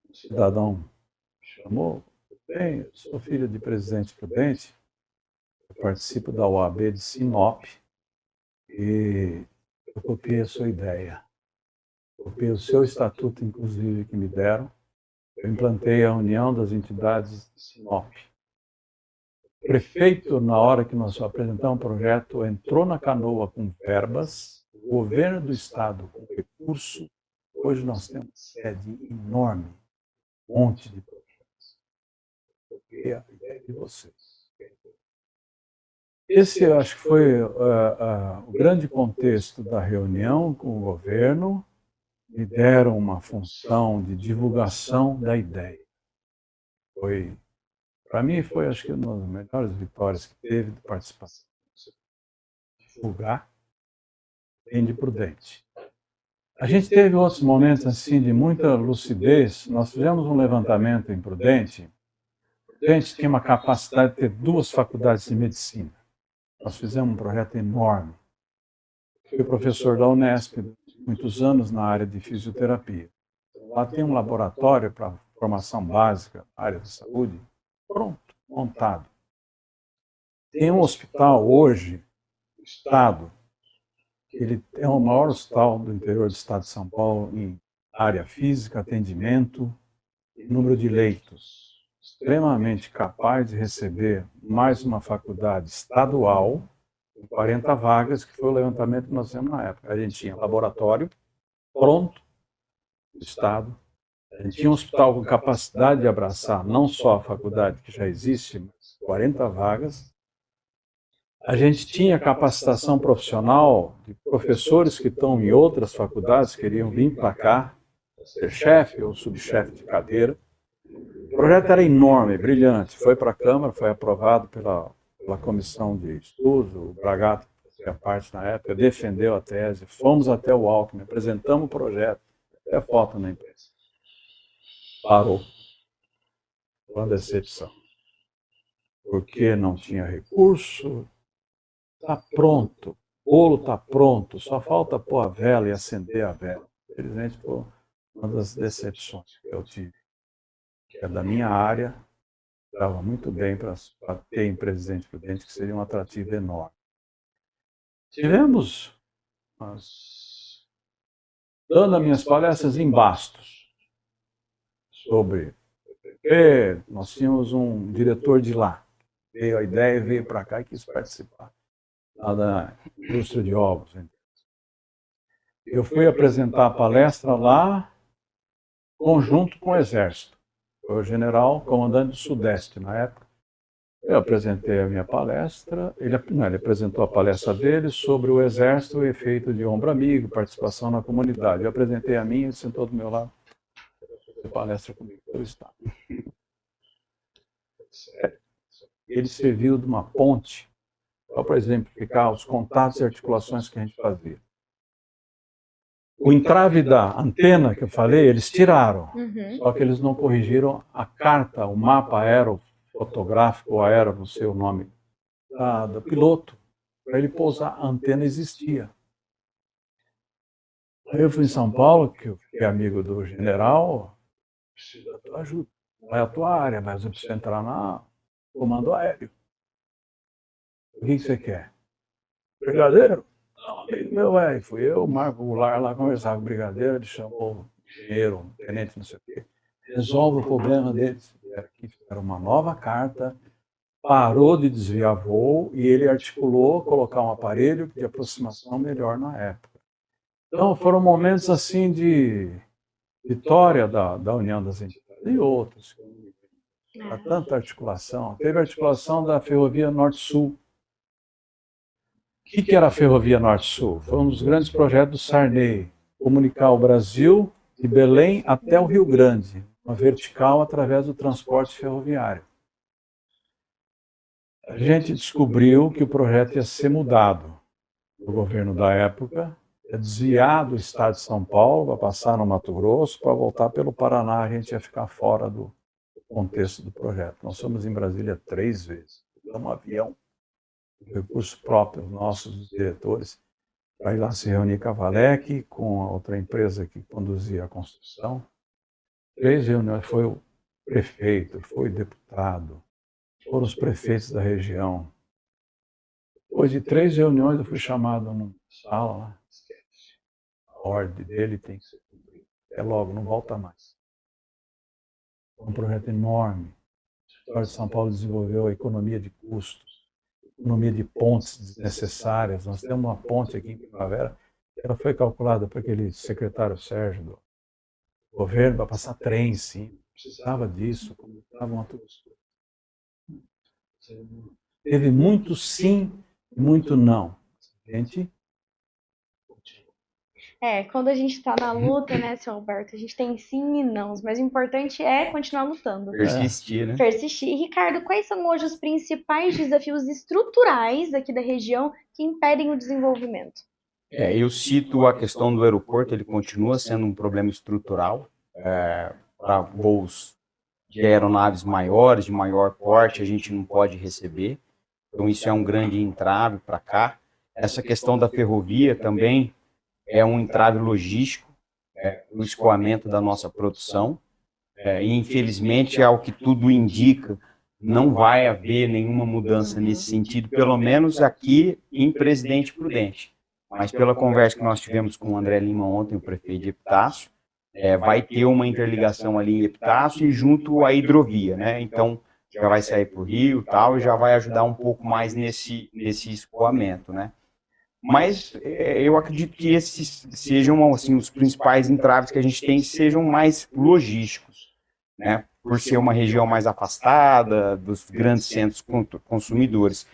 um cidadão chamou, bem, eu sou filho de Presidente Prudente, eu participo da OAB de Sinop, e eu copiei a sua ideia. Copiei o seu estatuto, inclusive, que me deram. Eu implantei a União das Entidades de Sinop. O prefeito, na hora que nós apresentamos o projeto, entrou na canoa com verbas, o governo do estado com recurso. Hoje nós temos sede enorme, um monte de projetos. Copiei a ideia de vocês. Esse, eu acho que foi o grande contexto da reunião com o governo. Me deram uma função de divulgação da ideia. Para mim, foi, acho que, uma das melhores vitórias que teve de participação. Divulgar bem de Prudente. A gente teve outros momentos assim de muita lucidez. Nós fizemos um levantamento em Prudente. Prudente tinha uma capacidade de ter 2 faculdades de medicina. Nós fizemos um projeto enorme. Fui professor da Unesp muitos anos na área de fisioterapia. Lá tem um laboratório para formação básica na área de saúde, pronto, montado. Tem um hospital hoje, no estado, ele é o maior hospital do interior do estado de São Paulo em área física, atendimento e número de leitos. Extremamente capaz de receber mais uma faculdade estadual, com 40 vagas, que foi o levantamento que nós fizemos na época. A gente tinha laboratório pronto, do estado. A gente tinha um hospital com capacidade de abraçar não só a faculdade que já existe, mas 40 vagas. A gente tinha capacitação profissional de professores que estão em outras faculdades, queriam vir para cá, ser chefe ou subchefe de cadeira. O projeto era enorme, brilhante. Foi para a Câmara, foi aprovado pela comissão de estudos, o Bragato, que fazia parte na época, defendeu a tese, fomos até o Alckmin, apresentamos o projeto, até foto na imprensa. Parou. Foi uma decepção. Porque não tinha recurso, está pronto, o bolo está pronto, só falta pôr a vela e acender a vela. Infelizmente, foi uma das decepções que eu tive, que é da minha área. Estava muito bem para ter em Presidente Prudente, que seria um atrativo enorme. Tivemos, dando as minhas palestras em Bastos, sobre o PPP, nós tínhamos um diretor de lá, veio a ideia, veio para cá e quis participar, lá da indústria de ovos. Eu fui apresentar a palestra lá, conjunto com o Exército. Foi o general comandante do Sudeste, na época. Eu apresentei a minha palestra, ele apresentou a palestra dele sobre o Exército, o efeito de ombro amigo, participação na comunidade. Eu apresentei a minha, ele sentou do meu lado, fez palestra comigo pelo Estado. Ele serviu de uma ponte, só para exemplificar os contatos e articulações que a gente fazia. O entrave da antena que eu falei, eles tiraram, só que eles não corrigiram a carta, o mapa aerofotográfico, ou aero, não sei o nome, do piloto. Para ele pousar, a antena existia. Aí eu fui em São Paulo, que eu fiquei amigo do general, preciso da tua ajuda. Vai a tua área, mas eu preciso entrar na comando aéreo. O que você quer? Brigadeiro? Não, amigo meu, fui eu, o Marco Goulart, lá conversar com o brigadeiro, ele chamou o engenheiro, o tenente, não sei o quê. Resolve o problema deles. Aqui fizeram uma nova carta, parou de desviar voo e ele articulou colocar um aparelho de aproximação melhor na época. Então foram momentos assim de Vitória da União das Entidades e outros. Há tanta articulação. Teve a articulação da Ferrovia Norte-Sul. O que era a Ferrovia Norte-Sul? Foi um dos grandes projetos do Sarney, comunicar o Brasil de Belém até o Rio Grande, uma vertical através do transporte ferroviário. A gente descobriu que o projeto ia ser mudado. O governo da época ia desviar do estado de São Paulo, para passar no Mato Grosso, para voltar pelo Paraná, a gente ia ficar fora do contexto do projeto. Nós fomos em Brasília 3 vezes. Pegamos um avião, recursos próprios nossos, dos diretores, para ir lá se reunir com a Valec, com a outra empresa que conduzia a construção. 3 reuniões, foi o prefeito, foi o deputado, foram os prefeitos da região. Depois de 3 reuniões, eu fui chamado numa sala lá. A ordem dele tem que ser cumprida. É logo, não volta mais. Foi um projeto enorme. O Estado de São Paulo desenvolveu a economia de custos, economia de pontes desnecessárias. Nós temos uma ponte aqui em Primavera, que ela foi calculada por aquele secretário Sérgio do governo para passar trem, sim. Precisava disso, como estava uma turistura. Teve muito sim e muito não. Gente, Quando a gente está na luta, né, seu Alberto, a gente tem sim e não, mas o importante é continuar lutando. Persistir, né? Persistir. E, Ricardo, quais são hoje os principais desafios estruturais aqui da região que impedem o desenvolvimento? Eu cito a questão do aeroporto, ele continua sendo um problema estrutural para voos de aeronaves maiores, de maior porte, a gente não pode receber. Então, isso é um grande entrave para cá. Essa questão da ferrovia também é um entrave logístico, no escoamento da nossa produção. E, infelizmente, ao que tudo indica, não vai haver nenhuma mudança nesse sentido, pelo menos aqui em Presidente Prudente. Mas pela conversa que nós tivemos com o André Lima ontem, o prefeito de Epitácio, vai ter uma interligação ali em Epitácio e junto à hidrovia, né? Então, já vai sair para o Rio e já vai ajudar um pouco mais nesse escoamento, né? Mas eu acredito que esses sejam assim, os principais entraves que a gente tem, sejam mais logísticos, né? Por ser uma região mais afastada dos grandes centros consumidores.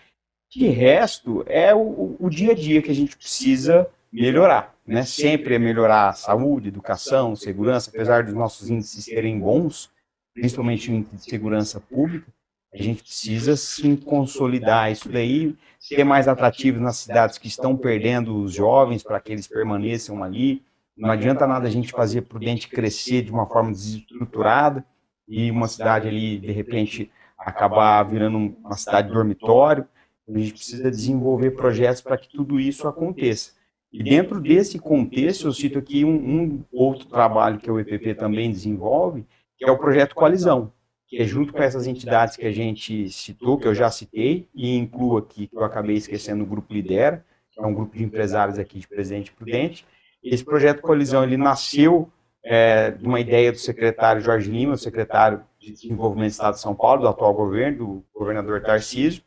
De resto, é o dia a dia que a gente precisa melhorar, né? Sempre é melhorar a saúde, educação, segurança, apesar dos nossos índices serem bons, principalmente o índice de segurança pública, a gente precisa sim consolidar isso daí, ser mais atrativo nas cidades que estão perdendo os jovens para que eles permaneçam ali. Não adianta nada a gente fazer Prudente crescer de uma forma desestruturada e uma cidade ali, de repente, acabar virando uma cidade dormitório. A gente precisa desenvolver projetos para que tudo isso aconteça. E dentro desse contexto, eu cito aqui um outro trabalho que o EPP também desenvolve, que é o projeto Coalizão, que é junto com essas entidades que a gente citou, que eu já citei, e incluo aqui, que eu acabei esquecendo, o Grupo Lidera, que é um grupo de empresários aqui de Presidente Prudente. Esse projeto Coalizão, ele nasceu de uma ideia do secretário Jorge Lima, o secretário de Desenvolvimento do Estado de São Paulo, do atual governo, do governador Tarcísio.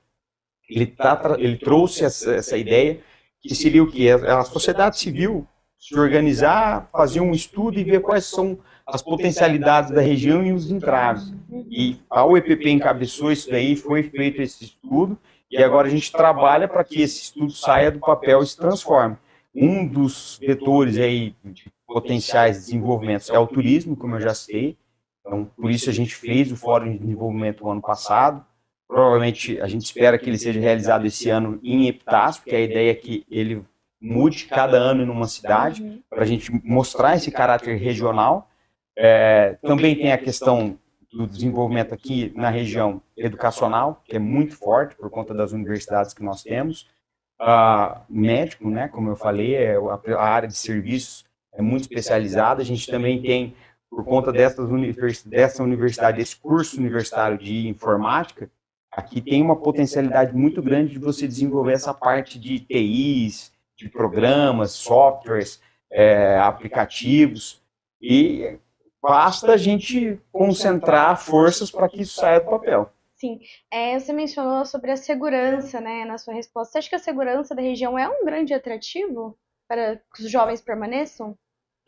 Ele trouxe essa ideia, que seria o quê? A sociedade civil se organizar, fazer um estudo e ver quais são as potencialidades da região e os entraves. E a UEPP encabeçou isso daí, foi feito esse estudo, e agora a gente trabalha para que esse estudo saia do papel e se transforme. Um dos vetores aí de potenciais desenvolvimentos é o turismo, como eu já citei. Então, por isso a gente fez o Fórum de Desenvolvimento no ano passado. Provavelmente a gente espera que ele seja realizado esse ano em Epitácio, porque a ideia é que ele mude cada ano em uma cidade, para a gente mostrar esse caráter regional. Também tem a questão do desenvolvimento aqui na região educacional, que é muito forte por conta das universidades que nós temos. Médico, né, como eu falei, a área de serviços é muito especializada. A gente também tem, por conta dessa universidade, esse curso universitário de informática, aqui tem uma potencialidade muito grande de você desenvolver essa parte de TIs, de programas, softwares, aplicativos, e basta a gente concentrar forças para que isso saia do papel. Sim, você mencionou sobre a segurança, né, na sua resposta. Você acha que a segurança da região é um grande atrativo para que os jovens permaneçam?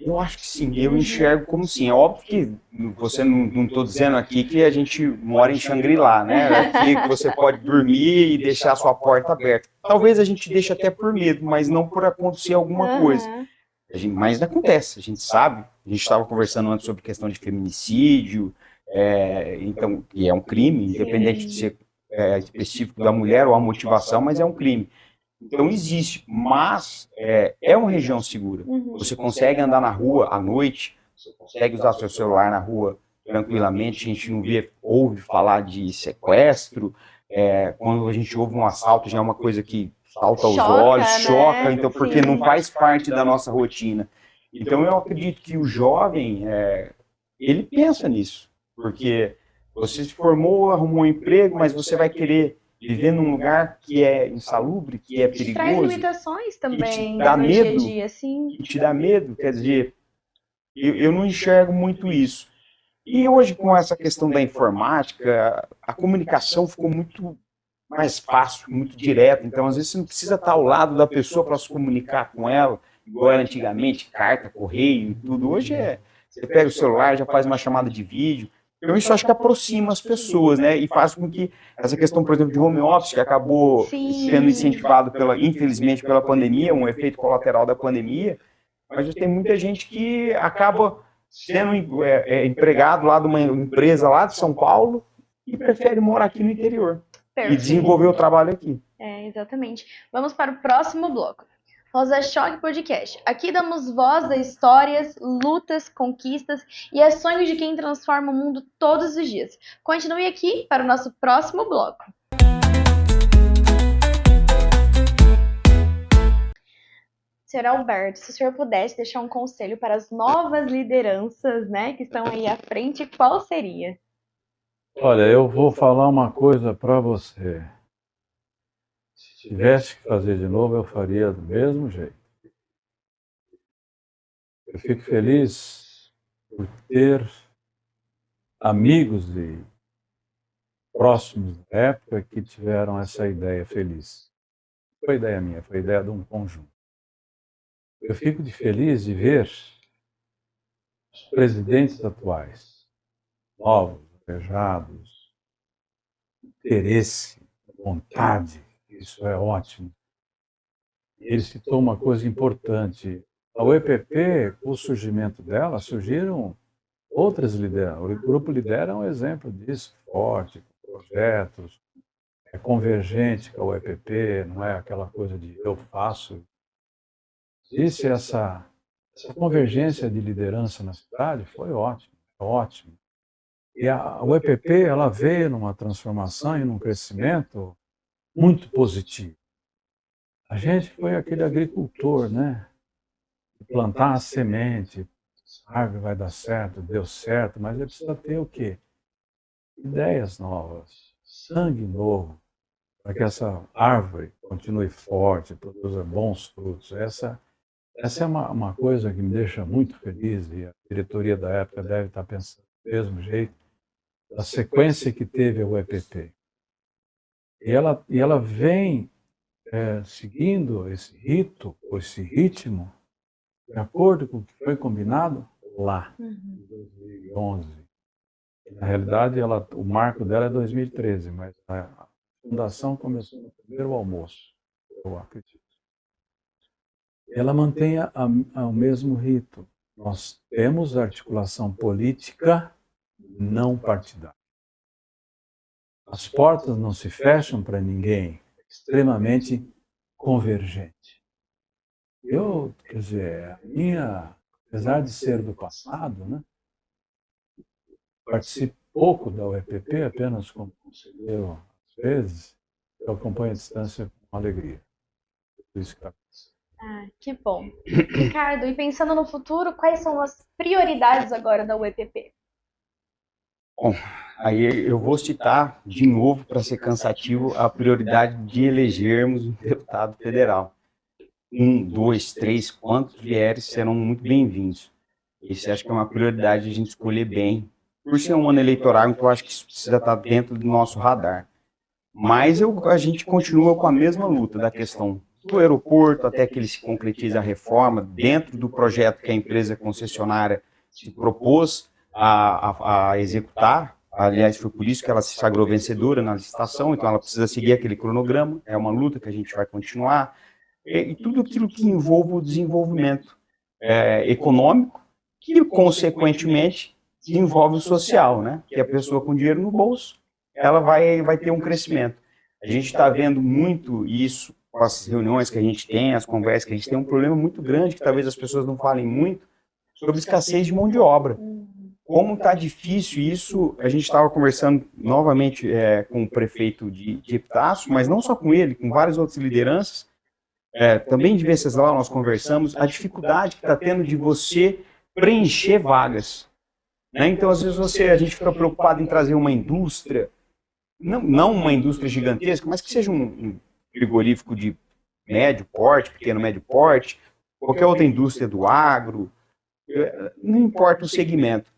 Eu acho que sim, eu enxergo como sim. É óbvio que você não estou dizendo aqui que a gente mora em Xangri-Lá, né? Aqui que você pode dormir e deixar a sua porta aberta. Talvez a gente deixe até por medo, mas não por acontecer alguma coisa. Mas acontece, a gente sabe. A gente estava conversando antes sobre questão de feminicídio, então, e é um crime, independente de ser específico da mulher ou a motivação, mas é um crime. Então existe, mas é uma região segura. Você consegue andar na rua à noite, você consegue usar seu celular na rua tranquilamente, a gente não ouve falar de sequestro, quando a gente ouve um assalto já é uma coisa que salta aos olhos, choca, então, porque não faz parte da nossa rotina. Então eu acredito que o jovem, ele pensa nisso, porque você se formou, arrumou um emprego, mas você vai querer viver num lugar que é insalubre, que é perigoso. Traz limitações também te dá no medo, dia a dia, assim. te dá medo, quer dizer, eu não enxergo muito isso. E hoje, com essa questão da informática, a comunicação ficou muito mais fácil, muito direta. Então, às vezes, você não precisa estar ao lado da pessoa para se comunicar com ela, igual era antigamente, carta, correio e tudo. Hoje você pega o celular, já faz uma chamada de vídeo. Então, isso acho que aproxima as pessoas, né? E faz com que essa questão, por exemplo, de home office, que acabou sendo incentivado, infelizmente, pela pandemia, um efeito colateral da pandemia, mas tem muita gente que acaba sendo empregado lá de uma empresa lá de São Paulo e prefere morar aqui no interior. Perfeito. E desenvolver o trabalho aqui. Exatamente. Vamos para o próximo bloco. Rosa Choque Podcast. Aqui damos voz a histórias, lutas, conquistas e a sonhos de quem transforma o mundo todos os dias. Continue aqui para o nosso próximo bloco. Senhor Alberto, se o senhor pudesse deixar um conselho para as novas lideranças, né, que estão aí à frente, qual seria? Olha, eu vou falar uma coisa para você. Se tivesse que fazer de novo, eu faria do mesmo jeito. Eu fico feliz por ter amigos e próximos da época que tiveram essa ideia feliz. Não foi ideia minha, foi ideia de um conjunto. Eu fico feliz de ver os presidentes atuais, novos, apejados, interesse, vontade. Isso é ótimo. Ele citou uma coisa importante. A UEPP, com o surgimento dela, surgiram outras lideranças. O Grupo Lidera é um exemplo disso, forte, com projetos, convergente com a UEPP, não é aquela coisa de eu faço. Existe essa convergência de liderança na cidade, foi ótimo, ótimo. E a UEPP, ela veio numa transformação e num crescimento muito positivo. A gente foi aquele agricultor, né? Plantar a semente, a árvore vai dar certo, deu certo, mas ele precisa ter o quê? Ideias novas, sangue novo, para que essa árvore continue forte, produza bons frutos. Essa é uma coisa que me deixa muito feliz e a diretoria da época deve estar pensando do mesmo jeito, da sequência que teve a UEPP. E ela vem seguindo esse rito, ou esse ritmo, de acordo com o que foi combinado lá, em 2011. Na realidade, o marco dela é 2013, mas a fundação começou no primeiro almoço, eu acredito. Ela mantém o mesmo rito. Nós temos articulação política não partidária. As portas não se fecham para ninguém, extremamente convergente. Quer dizer, apesar de ser do passado, né, participo pouco da UEPP, apenas como conselheiro, às vezes, eu acompanho a distância com alegria. Por isso que está acontecendo. Que bom. Ricardo, e pensando no futuro, quais são as prioridades agora da UEPP? Bom, aí eu vou citar de novo, para ser cansativo, a prioridade de elegermos um deputado federal. 1, 2, 3, quantos vierem serão muito bem-vindos. Esse acho que é uma prioridade a gente escolher bem. Por ser um ano eleitoral, então eu acho que isso precisa estar dentro do nosso radar. Mas a gente continua com a mesma luta da questão do aeroporto até que ele se concretize a reforma, dentro do projeto que a empresa concessionária se propôs a executar. Aliás, foi por isso que ela se sagrou vencedora na licitação, então ela precisa seguir aquele cronograma, é uma luta que a gente vai continuar, e tudo aquilo que envolve o desenvolvimento econômico, que, consequentemente, desenvolve o social, né? Que a pessoa com dinheiro no bolso, ela vai ter um crescimento. A gente está vendo muito isso com as reuniões que a gente tem, as conversas que a gente tem, um problema muito grande, que talvez as pessoas não falem muito, sobre escassez de mão de obra. Como está difícil isso, a gente estava conversando novamente com o prefeito de Epitácio, mas não só com ele, com várias outras lideranças, também de Venceslau nós conversamos, a dificuldade que está tendo de você preencher vagas. Né? Então, às vezes, a gente fica preocupado em trazer uma indústria, não uma indústria gigantesca, mas que seja um frigorífico de médio porte, pequeno médio porte, qualquer outra indústria do agro, não importa o segmento.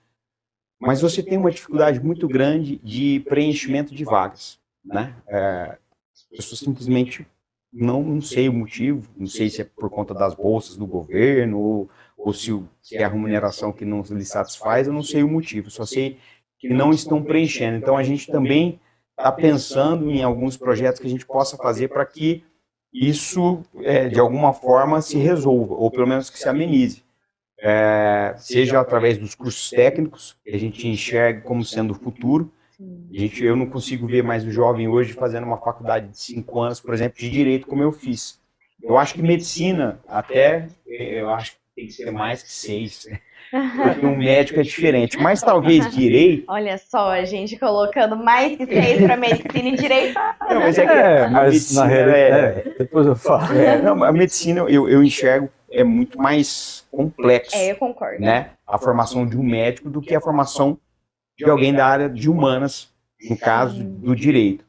Mas você tem uma dificuldade muito grande de preenchimento de vagas. Né? As pessoas simplesmente não sei o motivo, não sei se é por conta das bolsas do governo, ou se é a remuneração que não lhe satisfaz, eu não sei o motivo, só sei que não estão preenchendo. Então, a gente também está pensando em alguns projetos que a gente possa fazer para que isso, de alguma forma, se resolva, ou pelo menos que se amenize. Seja através dos cursos técnicos, que a gente enxerga como sendo o futuro. Eu não consigo ver mais o jovem hoje fazendo uma faculdade de 5 anos, por exemplo, de direito, como eu fiz. Eu acho que medicina, eu acho que tem que ser mais que 6. Porque um médico é diferente, mas talvez direito... Olha só, a gente colocando mais que 6 para medicina e direito. Não, mas mas na realidade, depois eu falo. Não, a medicina eu enxergo muito mais complexo. Eu concordo. Né? A formação de um médico do que a formação de alguém da área de humanas, no caso do direito.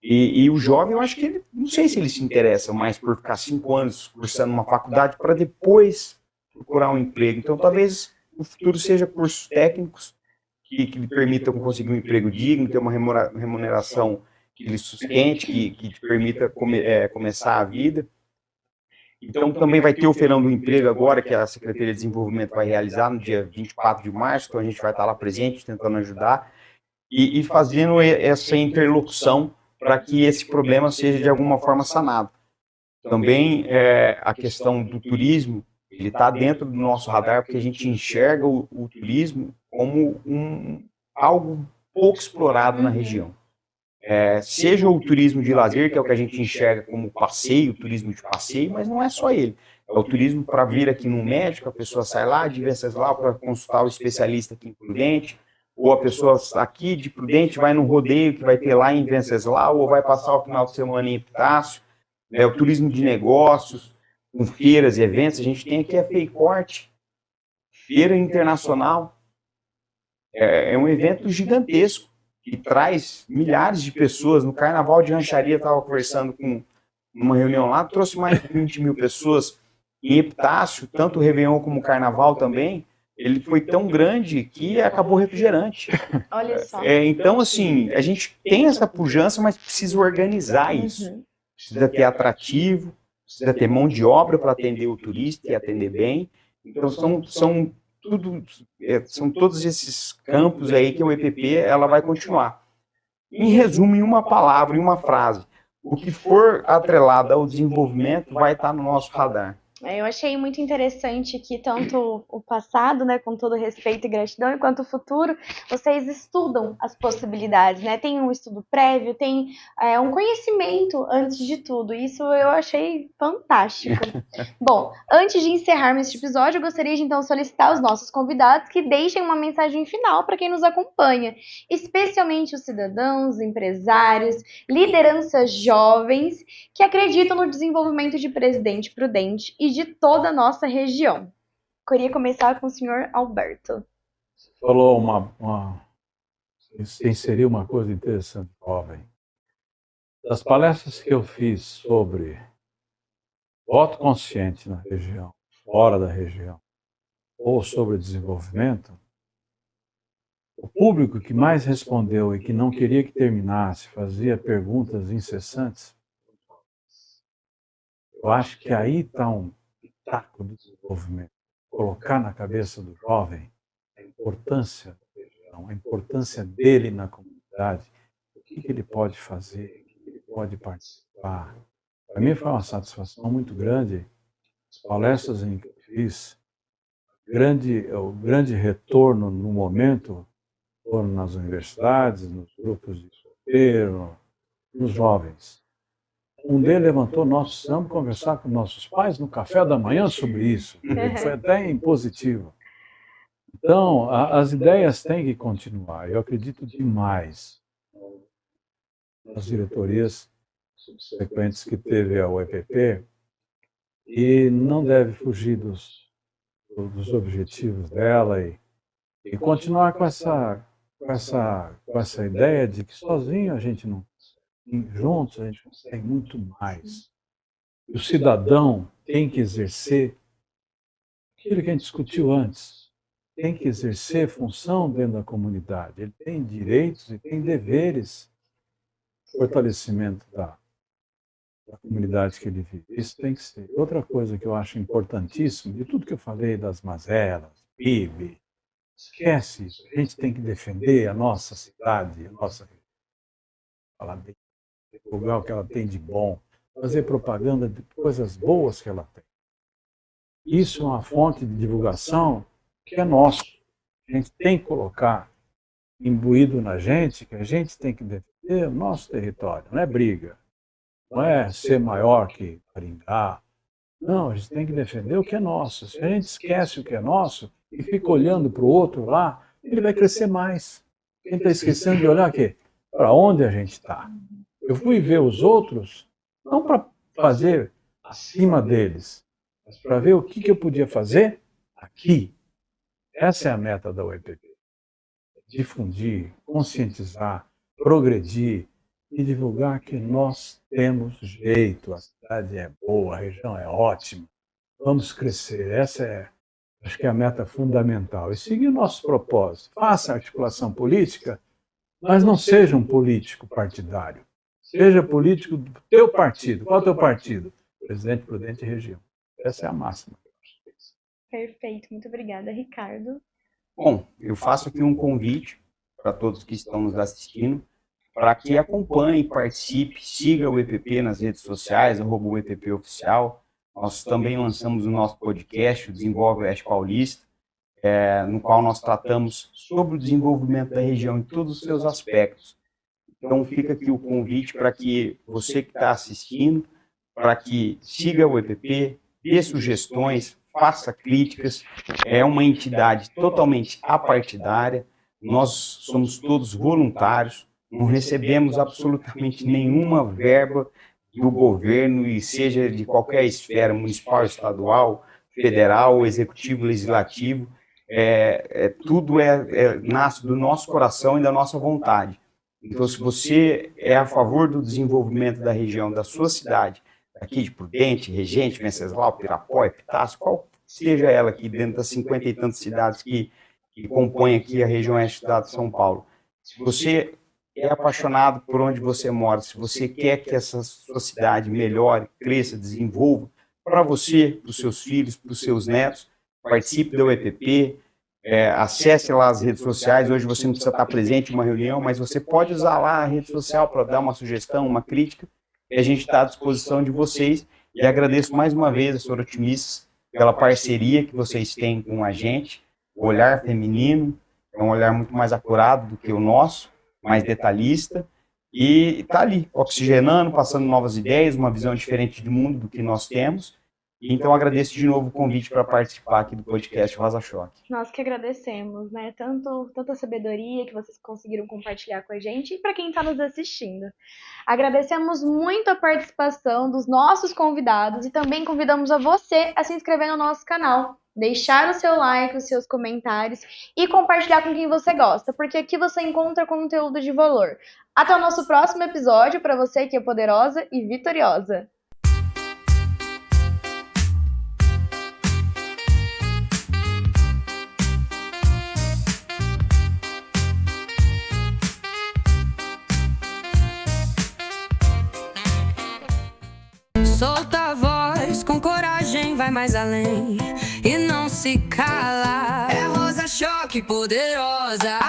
E o jovem, eu acho que ele, não sei se ele se interessa mais por ficar 5 anos cursando uma faculdade para depois procurar um emprego. Então, talvez o futuro seja cursos técnicos que lhe permitam conseguir um emprego digno, ter uma remuneração que lhe sustente, que te permita começar a vida. Então, também vai ter o Feirão do Emprego agora, que a Secretaria de Desenvolvimento vai realizar no dia 24 de março, então a gente vai estar lá presente, tentando ajudar e fazendo essa interlocução para que esse problema seja de alguma forma sanado. Também a questão do turismo, ele está dentro do nosso radar, porque a gente enxerga o turismo como algo pouco explorado na região. Seja o turismo de lazer, que é o que a gente enxerga como passeio, turismo de passeio, mas não é só ele. É o turismo para vir aqui no médico, a pessoa sai lá de Venceslau para consultar o especialista aqui em Prudente, ou a pessoa aqui de Prudente vai no rodeio que vai ter lá em Venceslau, ou vai passar o final de semana em Epitácio. O turismo de negócios, com feiras e eventos, a gente tem aqui a FEICORT, Feira Internacional. É um evento gigantesco, que traz milhares de pessoas. No Carnaval de Rancharia, estava conversando com uma reunião lá, trouxe mais de 20 mil pessoas. Em Epitácio, tanto o Réveillon como o Carnaval também, ele foi tão grande que acabou refrigerante. Olha só. Então, assim, a gente tem essa pujança, mas precisa organizar isso. Precisa ter atrativo, precisa ter mão de obra para atender o turista e atender bem. Então, são todos esses campos aí que o EPP ela vai continuar. Em resumo, em uma palavra, em uma frase, o que for atrelado ao desenvolvimento vai estar no nosso radar. Eu achei muito interessante que tanto o passado, né, com todo respeito e gratidão, quanto o futuro, vocês estudam as possibilidades, né? Tem um estudo prévio, tem um conhecimento antes de tudo. Isso eu achei fantástico. Bom, antes de encerrarmos este episódio, eu gostaria de então solicitar aos nossos convidados que deixem uma mensagem final para quem nos acompanha, especialmente os cidadãos, empresários, lideranças jovens que acreditam no desenvolvimento de Presidente Prudente e de toda a nossa região. Queria começar com o senhor Alberto. Você falou você inseriu uma coisa interessante, jovem. Das palestras que eu fiz sobre voto consciente na região, fora da região, ou sobre desenvolvimento, o público que mais respondeu e que não queria que terminasse, fazia perguntas incessantes. Eu acho que aí está um pitaco do desenvolvimento. Colocar na cabeça do jovem a importância da região, a importância dele na comunidade, o que ele pode fazer, o que ele pode participar. Para mim foi uma satisfação muito grande as palestras em que eu fiz, o grande retorno no momento foram nas universidades, nos grupos de solteiro, nos jovens. Um deles levantou, nós precisamos conversar com nossos pais no café da manhã sobre isso. Foi até impositivo. Então, as ideias têm que continuar. Eu acredito demais nas diretorias subsequentes que teve a UEPP e não deve fugir dos objetivos dela e continuar com essa ideia de que sozinho a gente não consegue, juntos a gente consegue muito mais. O cidadão tem que exercer aquilo que a gente discutiu antes, tem que exercer função dentro da comunidade, ele tem direitos e tem deveres, fortalecimento da comunidade que ele vive. Isso tem que ser. Outra coisa que eu acho importantíssima, de tudo que eu falei das mazelas, PIB, esquece isso. A gente tem que defender a nossa cidade, a nossa região, divulgar o que ela tem de bom, fazer propaganda de coisas boas que ela tem. Isso é uma fonte de divulgação que é nosso. A gente tem que colocar imbuído na gente, que a gente tem que defender o nosso território, não é briga. Não é ser maior que Maringá. Não, a gente tem que defender o que é nosso. Se a gente esquece o que é nosso e fica olhando para o outro lá, ele vai crescer mais. A gente está esquecendo de olhar aqui, para onde a gente está. Eu fui ver os outros, não para fazer acima deles, mas para ver o que eu podia fazer aqui. Essa é a meta da UEPP. Difundir, conscientizar, progredir, e divulgar que nós temos jeito, a cidade é boa, a região é ótima, vamos crescer. Essa acho que é a meta fundamental. E seguir o nosso propósito. Faça articulação política, mas não seja um político partidário. Seja político do teu partido. Qual é o teu partido? Presidente Prudente e Região. Essa é a máxima. Perfeito, muito obrigada, Ricardo. Bom, eu faço aqui um convite para todos que estão nos assistindo, para que acompanhe, participe, siga o EPP nas redes sociais, @UEPP Oficial. Nós também lançamos o nosso podcast, o Desenvolve Oeste Paulista, no qual nós tratamos sobre o desenvolvimento da região em todos os seus aspectos. Então fica aqui o convite para que você que está assistindo, para que siga o EPP, dê sugestões, faça críticas. É uma entidade totalmente apartidária, nós somos todos voluntários, não recebemos absolutamente nenhuma verba do governo, e seja de qualquer esfera, municipal, estadual, federal, executivo, legislativo, tudo nasce do nosso coração e da nossa vontade. Então, se você é a favor do desenvolvimento da região, da sua cidade, aqui de Prudente, Regente, Venceslau, Pirapó, Epitácio, qual seja ela aqui dentro das 50 e tantas cidades que compõem aqui a região oeste do estado de São Paulo, se você é apaixonado por onde você mora, se você quer que essa sua cidade melhore, cresça, desenvolva, para você, para os seus filhos, para os seus netos, participe da UEPP, acesse lá as redes sociais. Hoje você não precisa estar presente em uma reunião, mas você pode usar lá a rede social para dar uma sugestão, uma crítica, e a gente está à disposição de vocês. E agradeço mais uma vez a Sorotimistas pela parceria que vocês têm com a gente. O olhar feminino é um olhar muito mais acurado do que o nosso, mais detalhista, e está ali, oxigenando, passando novas ideias, uma visão diferente de mundo do que nós temos. E então agradeço de novo o convite para participar aqui do podcast Rosa Choque. Nós que agradecemos, né? Tanta sabedoria que vocês conseguiram compartilhar com a gente e para quem está nos assistindo. Agradecemos muito a participação dos nossos convidados e também convidamos a você a se inscrever no nosso canal, deixar o seu like, os seus comentários e compartilhar com quem você gosta, porque aqui você encontra conteúdo de valor. Até o nosso próximo episódio, para você que é poderosa e vitoriosa. Solta a voz. vai mais além e não se cala. É Rosa Choque poderosa.